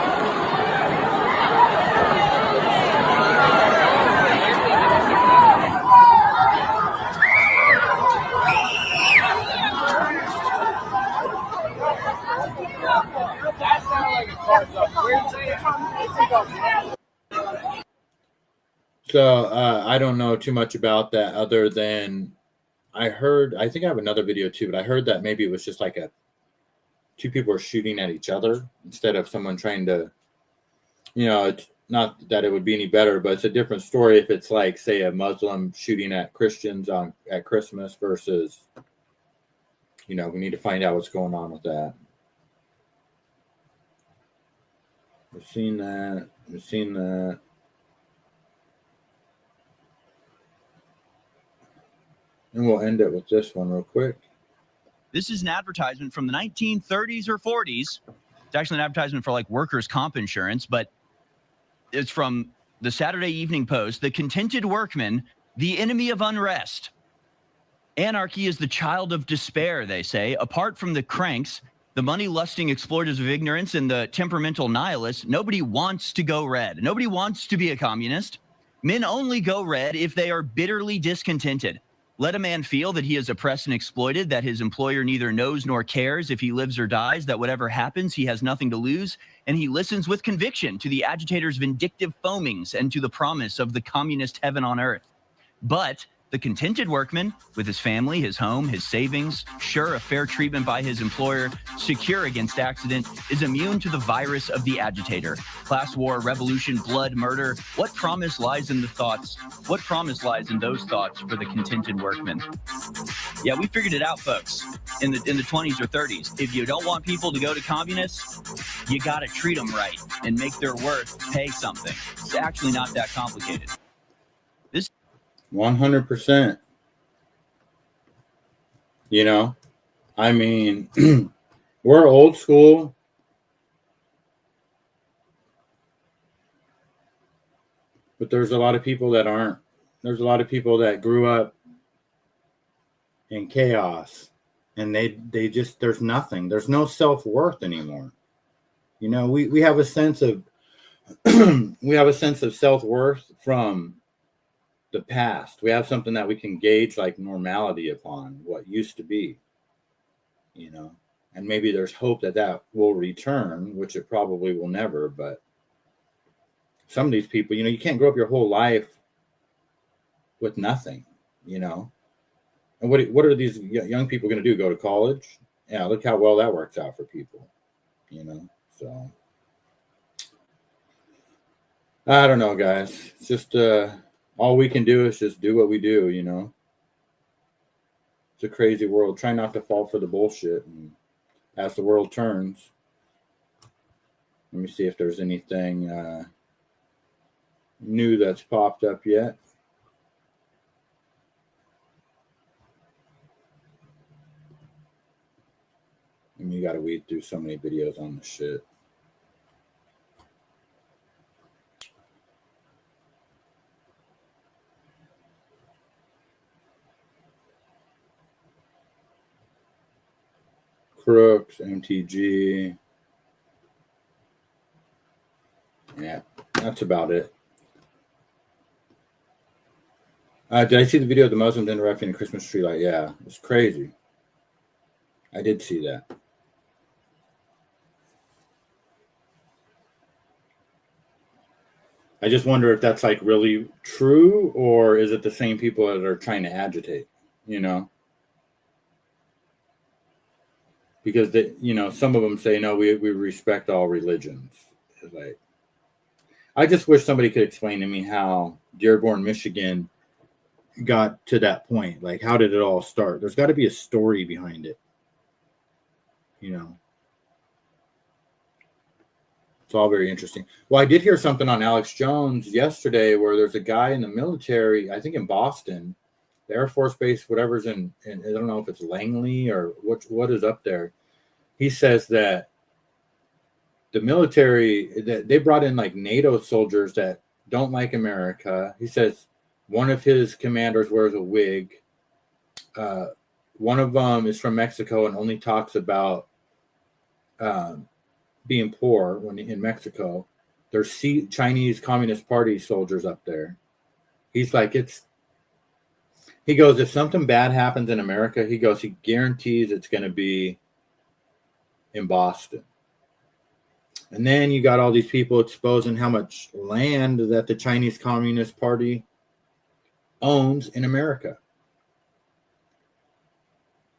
So I don't know too much about that other than I think I have another video too, but I heard that maybe it was just like two people were shooting at each other instead of someone trying to, it's not that it would be any better, but it's a different story if it's like, say, a Muslim shooting at Christians at Christmas versus, we need to find out what's going on with that. We've seen that. And we'll end it with this one real quick. This is an advertisement from the 1930s or 40s. It's actually an advertisement for like workers' comp insurance, but it's from the Saturday Evening Post. The contented workman, the enemy of unrest. Anarchy is the child of despair, they say. Apart from the cranks, the money-lusting exploiters of ignorance, and the temperamental nihilists, nobody wants to go red. Nobody wants to be a communist. Men only go red if they are bitterly discontented. Let a man feel that he is oppressed and exploited, that his employer neither knows nor cares if he lives or dies, that whatever happens, he has nothing to lose, and he listens with conviction to the agitator's vindictive foamings and to the promise of the communist heaven on earth. But the contented workman, with his family, his home, his savings, sure of fair treatment by his employer, secure against accident, is immune to the virus of the agitator. Class war, revolution, blood, murder. What promise lies in the thoughts? What promise lies in those thoughts for the contented workman? Yeah, we figured it out, folks, in the 20s or 30s. If you don't want people to go to communists, you got to treat them right and make their worth pay something. It's actually not that complicated. 100%. I mean, we're old school. But there's a lot of people that aren't. There's a lot of people that grew up in chaos and they just, there's nothing. There's no self-worth anymore. We have a sense of self-worth from the past. We have something that we can gauge like normality upon, what used to be, and maybe there's hope that will return, which it probably will never. But some of these people, you can't grow up your whole life with nothing, and what are these young people going to do? Go to college? Yeah, look how well that works out for people, so I don't know, guys. It's just all we can do is just do what we do, you know. It's a crazy world. Try not to fall for the bullshit. And as the world turns, let me see if there's anything new that's popped up yet. I mean, you got to weed through so many videos on this shit. Crooks, MTG. Yeah, that's about it. Did I see the video of the Muslims interrupting the Christmas tree light? Yeah, it's crazy. I did see that. I just wonder if that's like really true, or is it the same people that are trying to agitate, you know? Because they, you know, some of them say, no, we respect all religions. It's like, I just wish somebody could explain to me how Dearborn, Michigan got to that point. Like, how did it all start? There's got to be a story behind it, you know? It's all very interesting. Well, I did hear something on Alex Jones yesterday where there's a guy in the military, I think in Boston, the Air Force Base, whatever's in I don't know if it's Langley or what is up there. He says that the military, that they brought in like NATO soldiers that don't like America. He says one of his commanders wears a wig. One of them is from Mexico and only talks about being poor when in Mexico. There's Chinese Communist Party soldiers up there. He's like, he goes, if something bad happens in America, he goes, he guarantees it's going to be in Boston. And then you got all these people exposing how much land that the Chinese Communist Party owns in America.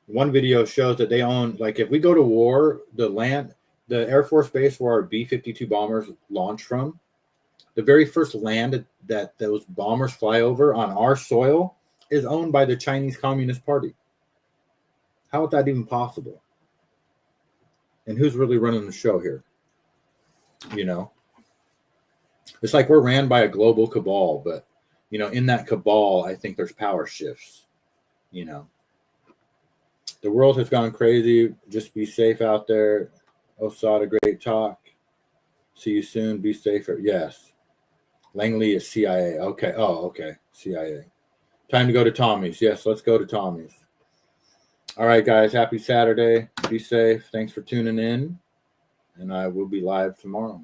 One video shows that they own, like, if we go to war, the Air Force Base where our B-52 bombers launch from, the very first land that those bombers fly over on our soil is owned by the Chinese Communist Party. How is that even possible? And who's really running the show here? You know, it's like we're ran by a global cabal, but, you know, in that cabal, I think there's power shifts. You know, the world has gone crazy. Just be safe out there. Osada, great talk. See you soon. Be safer. Yes. Langley is CIA. Okay. Oh, okay. CIA. Time to go to Tommy's. Yes, let's go to Tommy's. All right, guys. Happy Saturday. Be safe. Thanks for tuning in. And I will be live tomorrow.